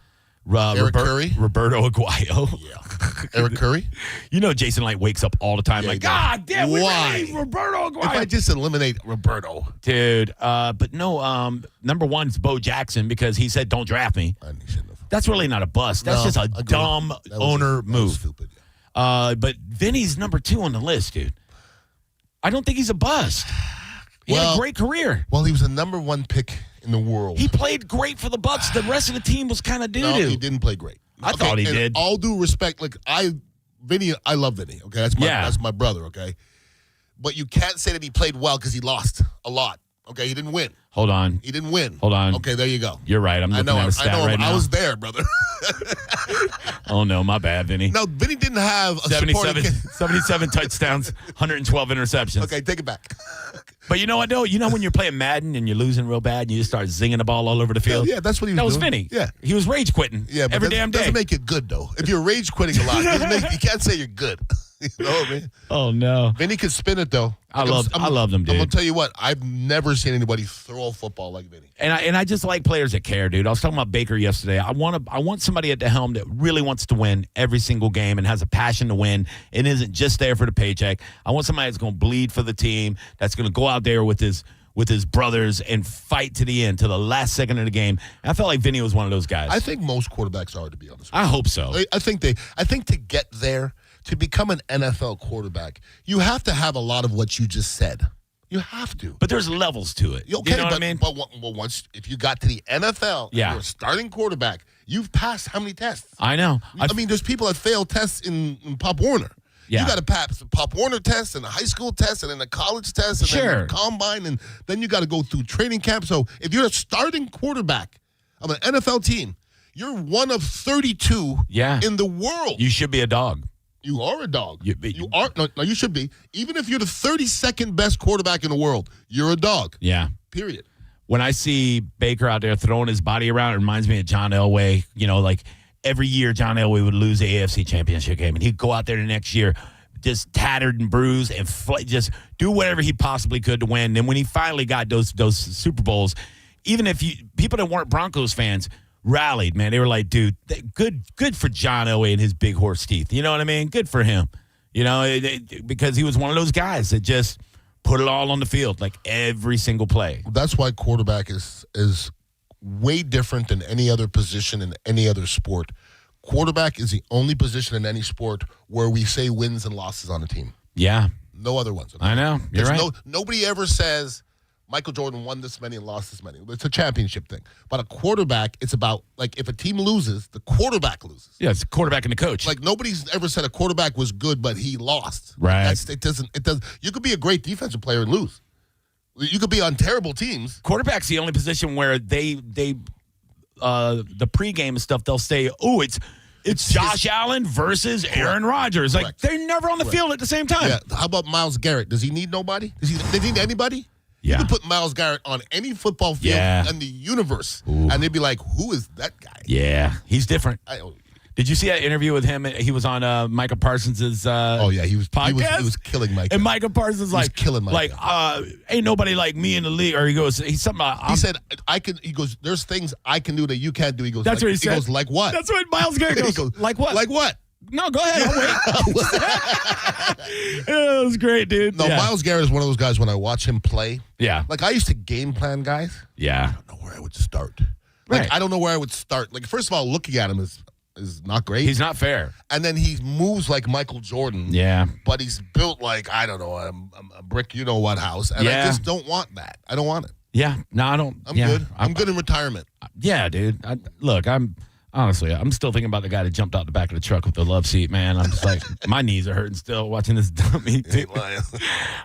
Eric Curry. Roberto Aguayo. Yeah. Eric Curry. You know Jason Light wakes up all the time like, God damn, why? Roberto Aguayo. If I just eliminate Roberto. Dude, but no, number 1's Bo Jackson because he said, don't draft me. That's really not a bust. That's just a dumb owner move. Stupid. But Vinny's number 2 on the list, dude. I don't think he's a bust. He had a great career. Well, he was the number 1 pick in the world. He played great for the Bucs. The rest of the team was kind of doo-doo. No, he didn't play great. I thought he did. All due respect, I love Vinny. Okay, that's my brother. Okay, but you can't say that he played well because he lost a lot. Okay, he didn't win. Hold on. He didn't win. Hold on. Okay, there you go. You're right. I'm looking at a stat right now. I was there, brother. Oh, no, my bad, Vinny. No, Vinny didn't have a 77 touchdowns, 112 interceptions. Okay, take it back. But you know what, though? You know when you're playing Madden and you're losing real bad and you just start zinging the ball all over the field? Yeah, that's what he was doing. That was Vinny. Yeah. He was rage quitting every damn day. Doesn't make it good, though. If you're rage quitting a lot, you can't say you're good. You know what I mean? Oh, no. Vinny can spin it, though. I love them, dude. I'm going to tell you what. I've never seen anybody throw a football like Vinny. And I just like players that care, dude. I was talking about Baker yesterday. I want somebody at the helm that really wants to win every single game and has a passion to win and isn't just there for the paycheck. I want somebody that's going to bleed for the team, that's going to go out there with his brothers and fight to the end, to the last second of the game. And I felt like Vinny was one of those guys. I think most quarterbacks are, to be honest with you. I hope so. I think to get there, to become an NFL quarterback, you have to have a lot of what you just said. You have to. But there's levels to it. Okay, you know what I mean? But once, if you got to the NFL, and you're a starting quarterback, you've passed how many tests? I know. I mean, there's people that fail tests in Pop Warner. Yeah. You got to pass a Pop Warner test and a high school test and then a college test and then a combine, and then you got to go through training camp. So if you're a starting quarterback of an NFL team, You're one of 32 in the world. You should be a dog. You are a dog. You are. No, you should be. Even if you're the 32nd best quarterback in the world, you're a dog. Yeah. Period. When I see Baker out there throwing his body around, it reminds me of John Elway. You know, like every year John Elway would lose the AFC Championship game, and he'd go out there the next year just tattered and bruised and just do whatever he possibly could to win. And when he finally got those Super Bowls, even if people that weren't Broncos fans rallied, man. They were like, dude, good for John Elway and his big horse teeth. You know what I mean? Good for him. You know, because he was one of those guys that just put it all on the field, like every single play. That's why quarterback is way different than any other position in any other sport. Quarterback is the only position in any sport where we say wins and losses on a team. Yeah. No other ones. I know. You're right. Nobody ever says Michael Jordan won this many and lost this many. It's a championship thing. But a quarterback, it's about, like, if a team loses, the quarterback loses. Yeah, it's the quarterback and the coach. Like, nobody's ever said a quarterback was good, but he lost. Right. It doesn't. You could be a great defensive player and lose. You could be on terrible teams. Quarterback's the only position where the pregame and stuff, they'll say, oh, it's Josh Allen versus Aaron Rodgers. Like, they're never on the field at the same time. Yeah. How about Myles Garrett? Does he need nobody? Does he need anybody? Yeah. You could put Myles Garrett on any football field in the universe, and they'd be like, who is that guy? Yeah, he's different. Did you see that interview with him? He was on Micah Parsons' he was podcast. He was killing Micah. And Micah Parsons was killing Micah. Like, ain't nobody like me in the league. Or he's something. He said, I can. He goes, there's things I can do that you can't do. He goes, that's what he said. He goes, like what? That's what Myles Garrett goes. He goes, like what? Like what? No, go ahead. I'll wait. It was great, dude. No, Myles Garrett is one of those guys when I watch him play. Yeah. Like, I used to game plan guys. Yeah. I don't know where I would start. Like, I don't know where I would start. Like, first of all, looking at him is not great. He's not fair. And then he moves like Michael Jordan. Yeah. But he's built like, I don't know, a brick you-know-what house. And I just don't want that. I don't want it. Yeah. No, I don't. I'm good. I'm good in retirement. Yeah, dude. I'm still thinking about the guy that jumped out the back of the truck with the love seat, man. I'm just like, my knees are hurting still watching this dummy.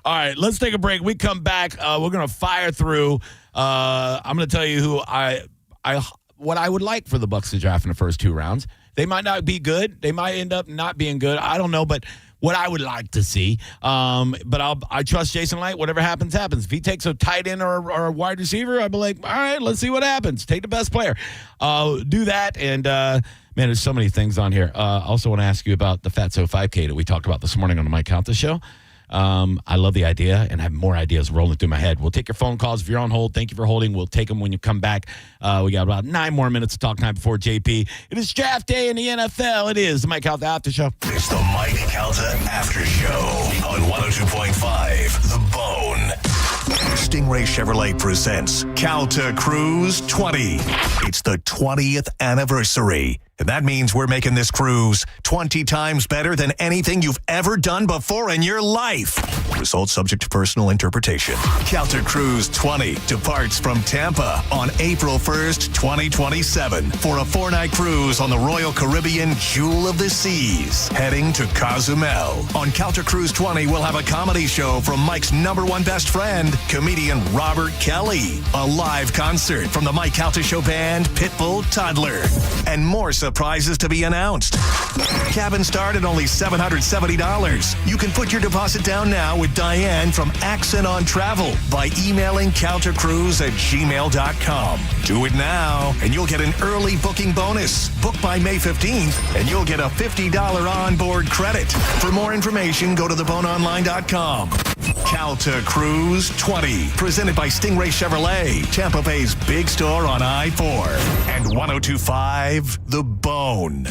All right, let's take a break. We come back. We're going to fire through. I'm going to tell you who what I would like for the Bucs to draft in the first 2 rounds. They might not be good. They might end up not being good. I don't know, but what I would like to see. But I trust Jason Light. Whatever happens, happens. If he takes a tight end or a wide receiver, I'd be like, all right, let's see what happens. Take the best player. Do that. And, man, there's so many things on here. I also want to ask you about the Fatso 5K that we talked about this morning on the Mike Calta Show. I love the idea and have more ideas rolling through my head. We'll take your phone calls. If you're on hold, thank you for holding. We'll take them when you come back. We got about 9 more minutes of talk time before JP. It is draft day in the NFL. It is the Mike Calta Aftershow. It's the Mike Calta Aftershow on 102.5 The Bone. Stingray Chevrolet presents Calta Cruise 20. It's the 20th anniversary. And that means we're making this cruise 20 times better than anything you've ever done before in your life. Results subject to personal interpretation. Calta Cruise 20 departs from Tampa on April 1st, 2027 for a 4-night cruise on the Royal Caribbean Jewel of the Seas, heading to Cozumel. On Calta Cruise 20, we'll have a comedy show from Mike's #1 best friend, comedian Robert Kelly, a live concert from the Mike Calta Show band Pitbull Toddler, and more surprises to be announced. Cabin start at only $770. You can put your deposit down now with Diane from Accent on Travel by emailing caltacruise@gmail.com. Do it now, and you'll get an early booking bonus. Book by May 15th, and you'll get a $50 onboard credit. For more information, go to theboneonline.com. Calta Cruise 20, presented by Stingray Chevrolet, Tampa Bay's big store on I-4, and 102.5 The Bone.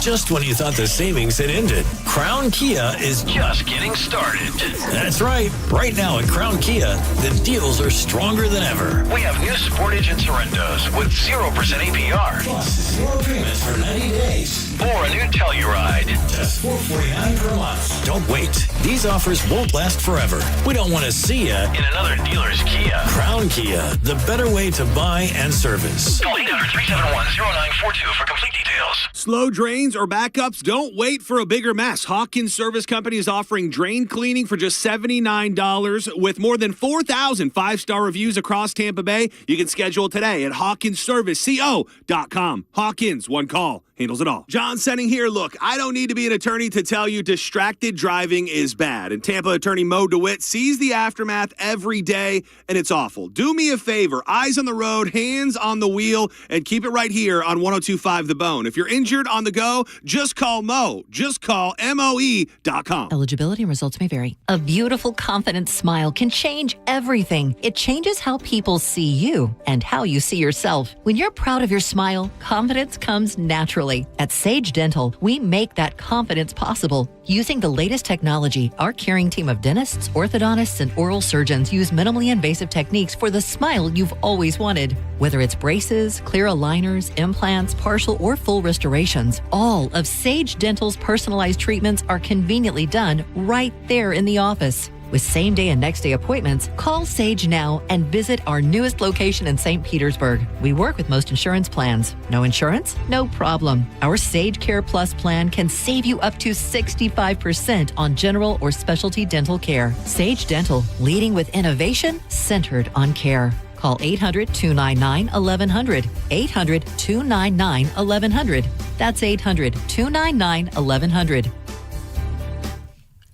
Just when you thought the savings had ended, Crown Kia is just getting started. That's right. Right now at Crown Kia, the deals are stronger than ever. We have new Sportage and Sorrentos with 0% APR. Plus 0 payments for 90 days. Or a new Telluride. Just $449 per month. Don't wait. These offers won't last forever. We don't want to see you in another dealer's Kia. Crown Kia, the better way to buy and service. Call 800-371-0942 for complete details. Slow drains or backups, don't wait for a bigger mess. Hawkins Service Company is offering drain cleaning for just $79 with more than 4,000 five-star reviews across Tampa Bay. You can schedule today at hawkinsserviceco.com. Hawkins, one call, handles it all. John Senning here. Look, I don't need to be an attorney to tell you distracted driving is bad. And Tampa attorney Mo DeWitt sees the aftermath every day, and it's awful. Do me a favor. Eyes on the road, hands on the wheel, and keep it right here on 102.5 The Bone. If you're injured on the go, just call Mo. Just call MOE.com. Eligibility and results may vary. A beautiful, confident smile can change everything. It changes how people see you and how you see yourself. When you're proud of your smile, confidence comes naturally. At Sage Dental, we make that confidence possible. Using the latest technology, our caring team of dentists, orthodontists, and oral surgeons use minimally invasive techniques for the smile you've always wanted. Whether it's braces, clear aligners, implants, partial or full restorations, all of Sage Dental's personalized treatments are conveniently done right there in the office. With same-day and next-day appointments, call Sage now and visit our newest location in St. Petersburg. We work with most insurance plans. No insurance? No problem. Our Sage Care Plus plan can save you up to 65% on general or specialty dental care. Sage Dental, leading with innovation centered on care. Call 800-299-1100. 800-299-1100. That's 800-299-1100.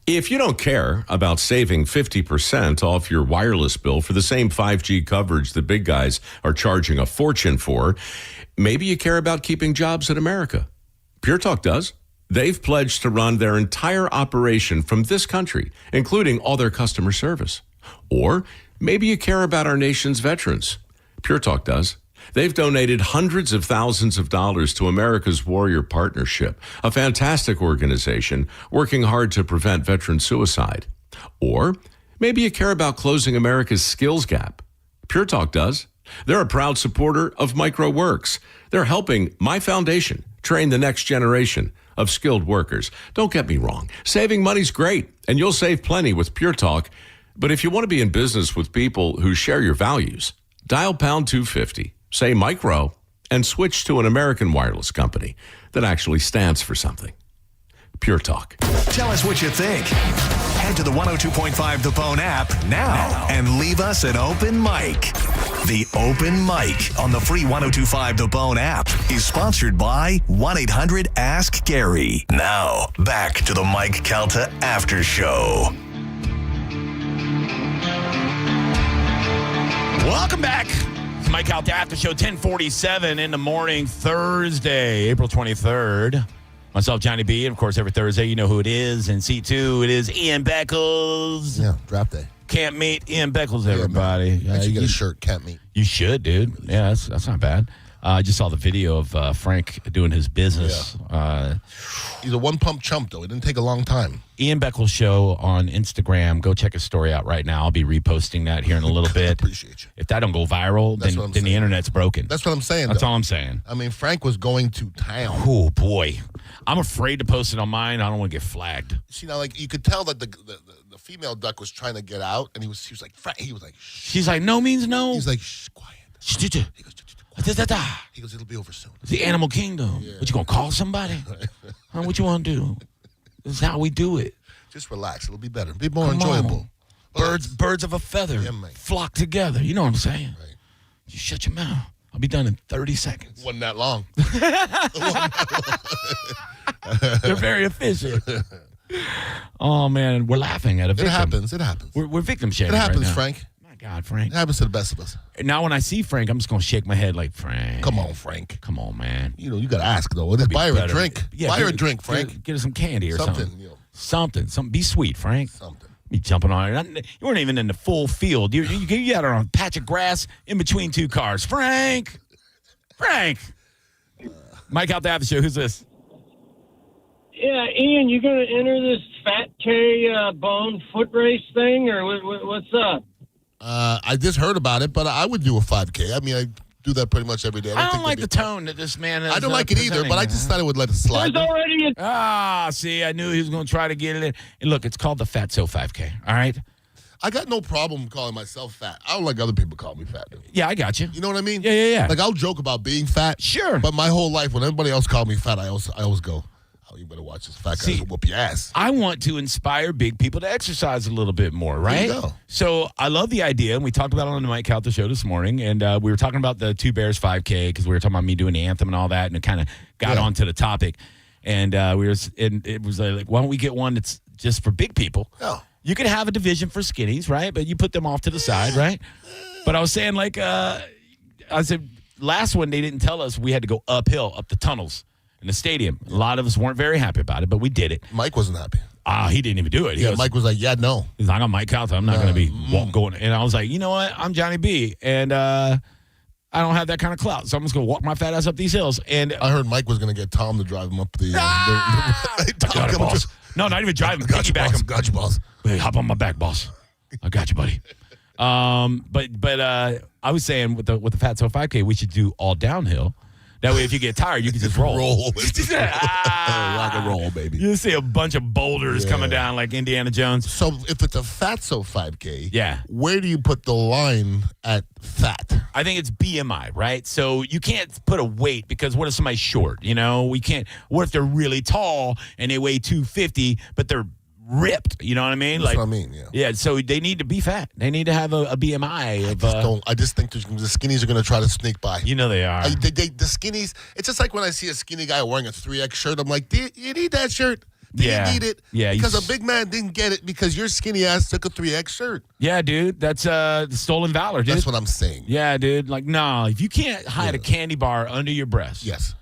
If you don't care about saving 50% off your wireless bill for the same 5G coverage the big guys are charging a fortune for, maybe you care about keeping jobs in America. Pure Talk does. They've pledged to run their entire operation from this country, including all their customer service. Or maybe you care about our nation's veterans. Pure Talk does. They've donated hundreds of thousands of dollars to America's Warrior Partnership, a fantastic organization working hard to prevent veteran suicide. Or maybe you care about closing America's skills gap. Pure Talk does. They're a proud supporter of MicroWorks. They're helping my foundation train the next generation of skilled workers. Don't get me wrong. Saving money's great, and you'll save plenty with Pure Talk. But if you want to be in business with people who share your values, dial pound 250. Say micro, and switch to an American wireless company that actually stands for something. Pure Talk. Tell us what you think. Head to the 102.5 The Bone app now and leave us an open mic. The open mic on the free 102.5 The Bone app is sponsored by 1-800-ASK-GARY. Now, back to the Mike Calta Aftershow. Welcome back. It's Mike Calta Aftershow, 10:47 in the morning, Thursday, April 23rd. Myself, Johnny B, and of course, every Thursday, you know who it is. And C2, it is Ian Beckles. Yeah, draft day. Can't meet Ian Beckles, everybody. I should get a shirt, can't meet. You should, dude. Yeah, that's not bad. I just saw the video of Frank doing his business. Yeah. He's a one-pump chump, though. It didn't take a long time. Ian Beckles Show on Instagram. Go check his story out right now. I'll be reposting that here in a little bit. Appreciate you. If that don't go viral, then the internet's broken. That's what I'm saying. That's all I'm saying. I mean, Frank was going to town. Oh, boy. I'm afraid to post it on mine. I don't want to get flagged. See, now, like, you could tell that the female duck was trying to get out, and he was like, Frank. He was like, shh. She's like, no means no. He's like, shh, quiet. He goes, he goes, it'll be over soon. It's the animal kingdom. Yeah. What, you going to call somebody? Huh, what you want to do? This is how we do it. Just relax. It'll be better. Be more enjoyable. Birds of a feather flock together. You know what I'm saying? Right. You shut your mouth. I'll be done in 30 seconds. Wasn't that long. They're very efficient. Oh, man. We're laughing at a victim. It happens. We're victim shaming. It happens, right now. Frank. My God, Frank. It happens to the best of us. Now, when I see Frank, I'm just going to shake my head like, Frank. Come on, Frank. Come on, man. You know, you got to ask, though. Buy her a drink. Yeah, buy her a drink, Frank. Get her some candy or something. You know. Something. Be sweet, Frank. Something. Be jumping on it. You weren't even in the full field. You got her on a patch of grass in between two cars. Frank. Mike out the Aftershow. Who's this? Yeah, Ian, you going to enter this Fat K bone foot race thing, or what's up? I just heard about it, but I would do a 5K. I mean, I do that pretty much every day. I don't like the tone that this man is. I don't like it either, but I just thought I would let it slide. There's already see, I knew he was going to try to get it in. And look, it's called the Fatso 5K, all right? I got no problem calling myself fat. I don't like other people calling me fat, dude. Yeah, I got you. You know what I mean? Yeah. Like, I'll joke about being fat. Sure. But my whole life, when everybody else called me fat, I always go, you better watch this. Fat guys will whoop your ass. I want to inspire big people to exercise a little bit more, right? There you go. So I love the idea, and we talked about it on the Mike Calta show this morning, and we were talking about the Two Bears 5K because we were talking about me doing the anthem and all that, and it kind of got onto the topic. And it was like, why don't we get one that's just for big people? Oh. You could have a division for skinnies, right? But you put them off to the side, right? But I was saying, like, I said, last one, they didn't tell us we had to go uphill, up the tunnels in the stadium. A lot of us weren't very happy about it, but we did it. Mike wasn't happy. He didn't even do it. Mike was like, no. He's like, I'm Mike Calta. I'm not going to be going. And I was like, you know what? I'm Johnny B. And I don't have that kind of clout. So I'm just going to walk my fat ass up these hills. And I heard Mike was going to get Tom to drive him up the... got it, boss. No, not even driving. Piggyback him. Got you, boss. Hey, hop on my back, boss. I got you, buddy. But I was saying with the Fatso 5K, we should do all downhill. That way, if you get tired, you can just roll. Rock and roll, baby. You see a bunch of boulders coming down like Indiana Jones. So if it's a Fatso 5K, yeah, where do you put the line at fat? I think it's BMI, right? So you can't put a weight because what if somebody's short? You know, we can't. What if they're really tall and they weigh 250, but they're ripped? You know what I mean? That's what I mean, yeah. Yeah, so they need to be fat. They need to have a BMI of... I just think the skinnies are going to try to sneak by. You know they are. The skinnies, it's just like when I see a skinny guy wearing a 3X shirt, I'm like, do you need that shirt? Do you need it? Yeah. Because a big man didn't get it because your skinny ass took a 3X shirt. Yeah, dude. That's stolen valor, dude. That's what I'm saying. Yeah, dude. Like, no, if you can't hide a candy bar under your breast, yes,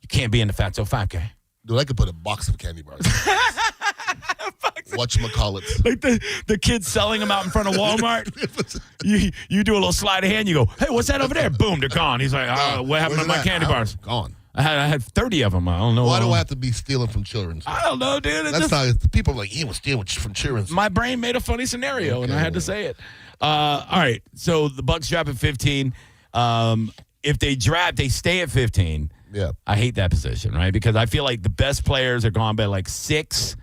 you can't be in the Fatso 5K. Dude, I could put a box of candy bars. Whatchamacallits. Like the kids selling them out in front of Walmart. you do a little sleight of hand. You go, hey, what's that over there? Boom, they're gone. He's like, what happened to my candy bars? Gone. I had 30 of them. I don't know. Why do I have to be stealing from children? I don't know, dude. That's not. People are like, he was stealing from children. My brain made a funny scenario, and I had to say it. All right, so the Bucks drop at 15. If they draft, they stay at 15. Yeah, I hate that position, right? Because I feel like the best players are gone by like 6,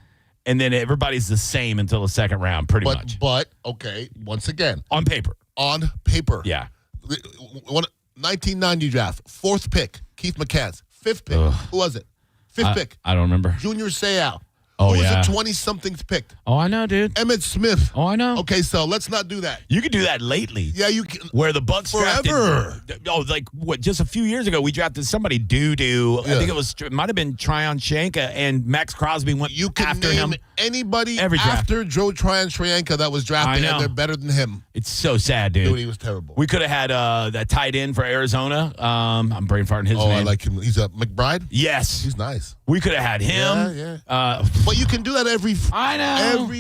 and then everybody's the same until the second round, pretty much. But okay, once again, on paper, yeah. 1990 draft, 4th pick, Keith McCants. 5th pick, who was it? 5th pick, I don't remember. Junior Seau. Oh, Who was yeah. the 20-somethings picked? Oh, I know, dude. Emmett Smith. Oh, I know. Okay, so let's not do that. You could do that lately. Yeah, you can. Where the Bucks forever. Like what? Just a few years ago, we drafted somebody doo-doo. I think it might have been Tryon Shanka, and Max Crosby went You can after name him. anybody Every draft. after Joe Tryon Shrianka that was drafted, I know. and they're better than him. It's so sad, dude. Dude, he was terrible. We could have had that tight end for Arizona. I'm brain farting his name. I like him. He's a McBride? Yes. He's nice. We could have had him. Yeah. But you can do that every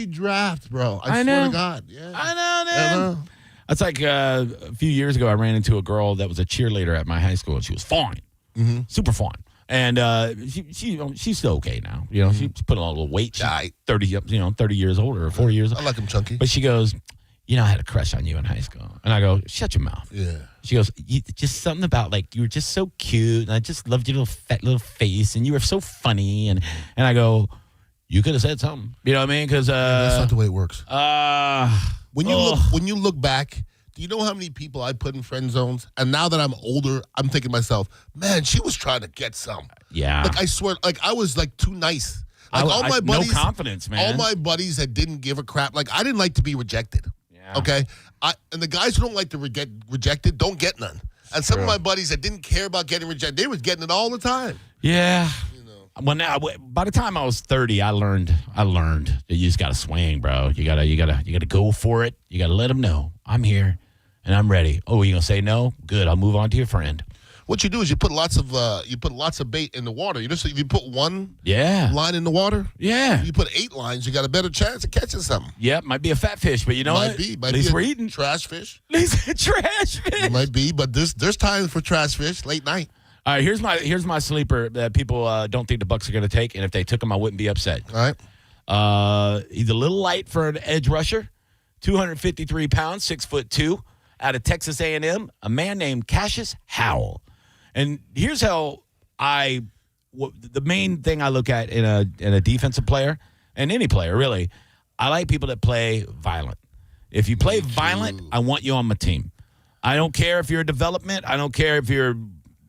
draft, bro. I swear to God. Yeah. I know, dude. That's like a few years ago, I ran into a girl that was a cheerleader at my high school, and she was fine. Mm-hmm. Super fine. And she's still okay now. You know, she's put on a little weight. She's 30 years older or 4 years. I like him chunky. But she goes, I had a crush on you in high school. And I go, shut your mouth. Yeah. She goes, just something about, like, you were just so cute, and I just loved your little fat little face, and you were so funny. And I go, you could have said something. You know what I mean? Because that's not the way it works. When you look back, do you know how many people I put in friend zones? And now that I'm older, I'm thinking to myself, man, she was trying to get some. Yeah. Like, I swear, like, I was, like, too nice. Like, all my buddies, no confidence, man. All my buddies that didn't give a crap. Like, I didn't like to be rejected. Yeah. Okay? And the guys who don't like to get rejected don't get none. And some of my buddies that didn't care about getting rejected, they was getting it all the time. Yeah. Well, now by the time I was 30, I learned that you just got to swing, bro. You gotta go for it. You gotta let them know I'm here and I'm ready. Oh, you gonna say no? Good. I'll move on to your friend. What you do is you put lots of bait in the water. If you put one line in the water, if you put 8 lines, you got a better chance of catching something. Yeah, might be a fat fish, but you know what? Might At least be we're eating trash fish. At least a trash fish. It might be, but there's times for trash fish late night. All right, here's my sleeper that people don't think the Bucks are going to take, and if they took him, I wouldn't be upset. All right. He's a little light for an edge rusher, 253 pounds, 6'2", out of Texas A&M. A man named Cassius Howell. And here's how the main thing I look at in a defensive player, and any player really, I like people that play violent. If you play violent, I want you on my team. I don't care if you're a development. I don't care if you're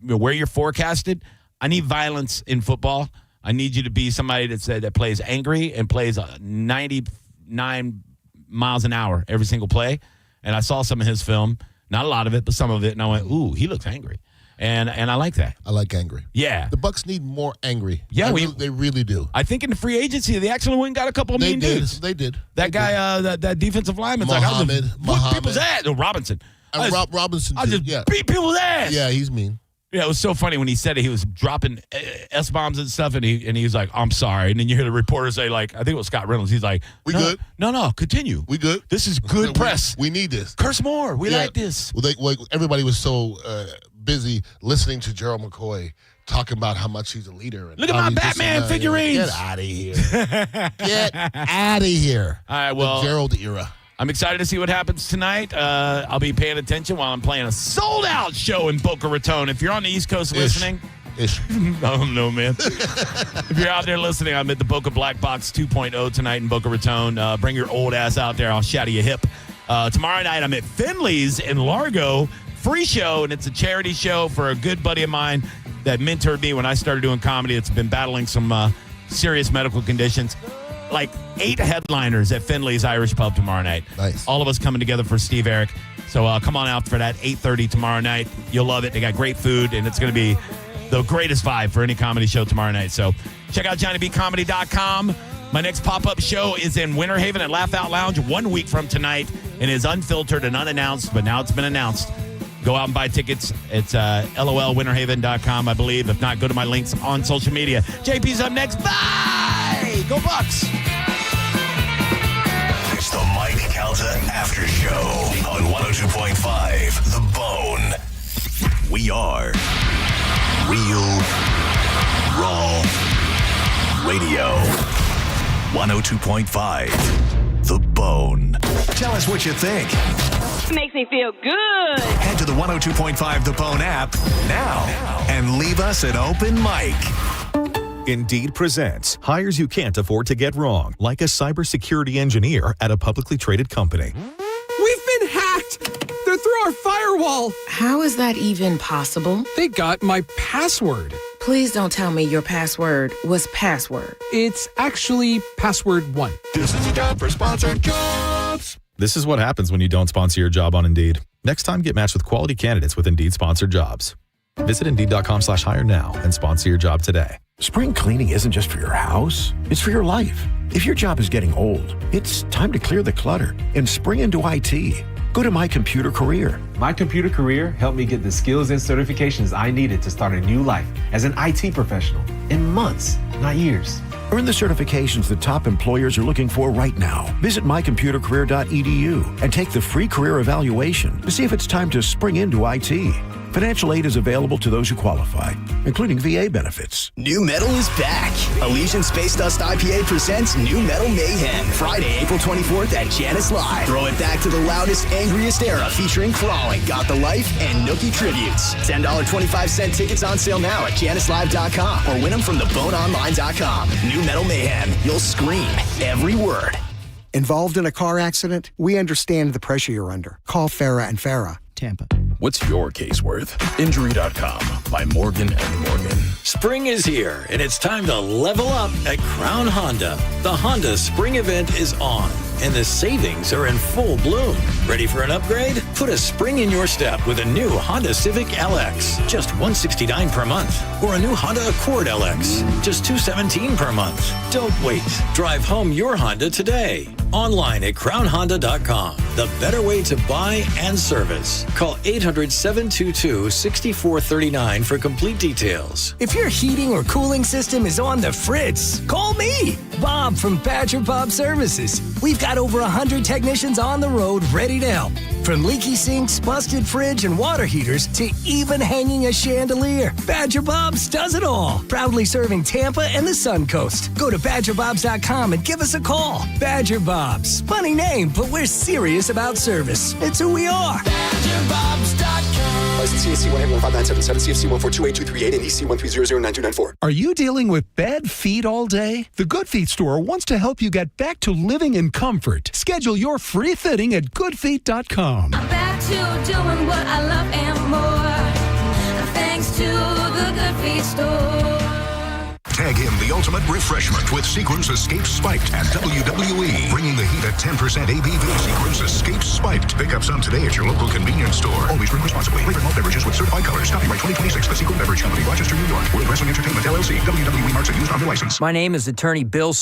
where you're forecasted. I need violence in football. I need you to be somebody that plays angry and plays 99 miles an hour every single play. And I saw some of his film, not a lot of it, but some of it, and I went, ooh, he looks angry. And I like that. I like angry. Yeah. The Bucks need more angry. Yeah, they really do. I think in the free agency, they actually went and got a couple of mean dudes. They did. That guy, that defensive lineman's like, I was whip people's ass. No, Robinson. Robinson, I just beat people's ass. Yeah, he's mean. Yeah, it was so funny when he said it. He was dropping S-bombs and stuff, and he was like, I'm sorry. And then you hear the reporter say, like, I think it was Scott Reynolds. He's like, We good? No, continue. We good? This is good press. We need this. Curse more. We like this. Well, everybody was so busy listening to Gerald McCoy talking about how much he's a leader. And look at my Batman figurines. Get out of here. Get out of here. All right, well. The Gerald era. I'm excited to see what happens tonight. I'll be paying attention while I'm playing a sold-out show in Boca Raton. If you're on the East Coast listening. I don't know, man. If you're out there listening, I'm at the Boca Black Box 2.0 tonight in Boca Raton. Bring your old ass out there. I'll shatter your hip. Tomorrow night, I'm at Finley's in Largo. Free show, and it's a charity show for a good buddy of mine that mentored me when I started doing comedy. It's been battling some serious medical conditions. Like 8 headliners at Finley's Irish Pub tomorrow night. Nice. All of us coming together for Steve Eric. So come on out for that 8:30 tomorrow night. You'll love it. They got great food, and it's going to be the greatest vibe for any comedy show tomorrow night. So check out JohnnyBComedy.com. My next pop-up show is in Winter Haven at Laugh Out Lounge 1 week from tonight and is unfiltered and unannounced, but now it's been announced. Go out and buy tickets. It's lolwinterhaven.com, I believe. If not, go to my links on social media. JP's up next. Bye! Go Bucks! It's the Mike Calta Aftershow on 102.5 The Bone. We are Real Raw Radio. 102.5 The Bone. Tell us what you think. Makes me feel good. Head to the 102.5 The Bone app now and leave us an open mic. Indeed presents hires you can't afford to get wrong, like a cybersecurity engineer at a publicly traded company. We've been hacked! They're through our firewall! How is that even possible? They got my password. Please don't tell me your password was password. It's actually password 1. This is a job for sponsored jobs. This is what happens when you don't sponsor your job on Indeed. Next time, get matched with quality candidates with Indeed sponsored jobs. Visit Indeed.com/hire now and sponsor your job today. Spring cleaning isn't just for your house, it's for your life. If your job is getting old, it's time to clear the clutter and spring into IT. Go to My Computer Career. My Computer Career helped me get the skills and certifications I needed to start a new life as an IT professional in months, not years. Earn the certifications that top employers are looking for right now. Visit mycomputercareer.edu and take the free career evaluation to see if it's time to spring into IT. Financial aid is available to those who qualify, including VA benefits. New Metal is back. Elysian Space Dust IPA presents New Metal Mayhem. Friday, April 24th at Janice Live. Throw it back to the loudest, angriest era featuring Crawling, Got the Life, and Nookie Tributes. $10 25-cent tickets on sale now at janicelive.com or win them from theboneonline.com. New Metal Mayhem. You'll scream every word. Involved in a car accident? We understand the pressure you're under. Call Farah and Farah. Tampa. What's your case worth? Injury.com by Morgan & Morgan. Spring is here, and it's time to level up at Crown Honda. The Honda Spring event is on, and the savings are in full bloom. Ready for an upgrade? Put a spring in your step with a new Honda Civic LX, just $169 per month. Or a new Honda Accord LX, just $217 per month. Don't wait. Drive home your Honda today. Online at crownhonda.com. The better way to buy and service. Call 800-722-6439 for complete details. If your heating or cooling system is on the fritz, call me, Bob from Badger Bob Services. We've got over 100 technicians on the road ready to help. From leaky sinks, busted fridge, and water heaters to even hanging a chandelier, Badger Bob's does it all. Proudly serving Tampa and the Sun Coast. Go to BadgerBobs.com and give us a call. Badger Bob's. Funny name, but we're serious about service. It's who we are. BadgerBobs.com. License CAC 1815977, CFC 1428238, and EC 1300924. Are you dealing with bad feet all day? The Good Feet store wants to help you get back to living in comfort. Schedule your free fitting at goodfeet.com. I'm back to doing what I love and more. Thanks to the Good Feet store. Tag him, the ultimate refreshment with Sequence Escape Spiked and WWE. Bringing the heat at 10% ABV. Sequence Escape Spiked. Pick up some today at your local convenience store. Always drink responsibly. Flavored malt beverages with certified colors. Copyright 2026. The Sequence Beverage Company, Rochester, New York. World Wrestling Entertainment, LLC. WWE marks and used under license. My name is Attorney Bill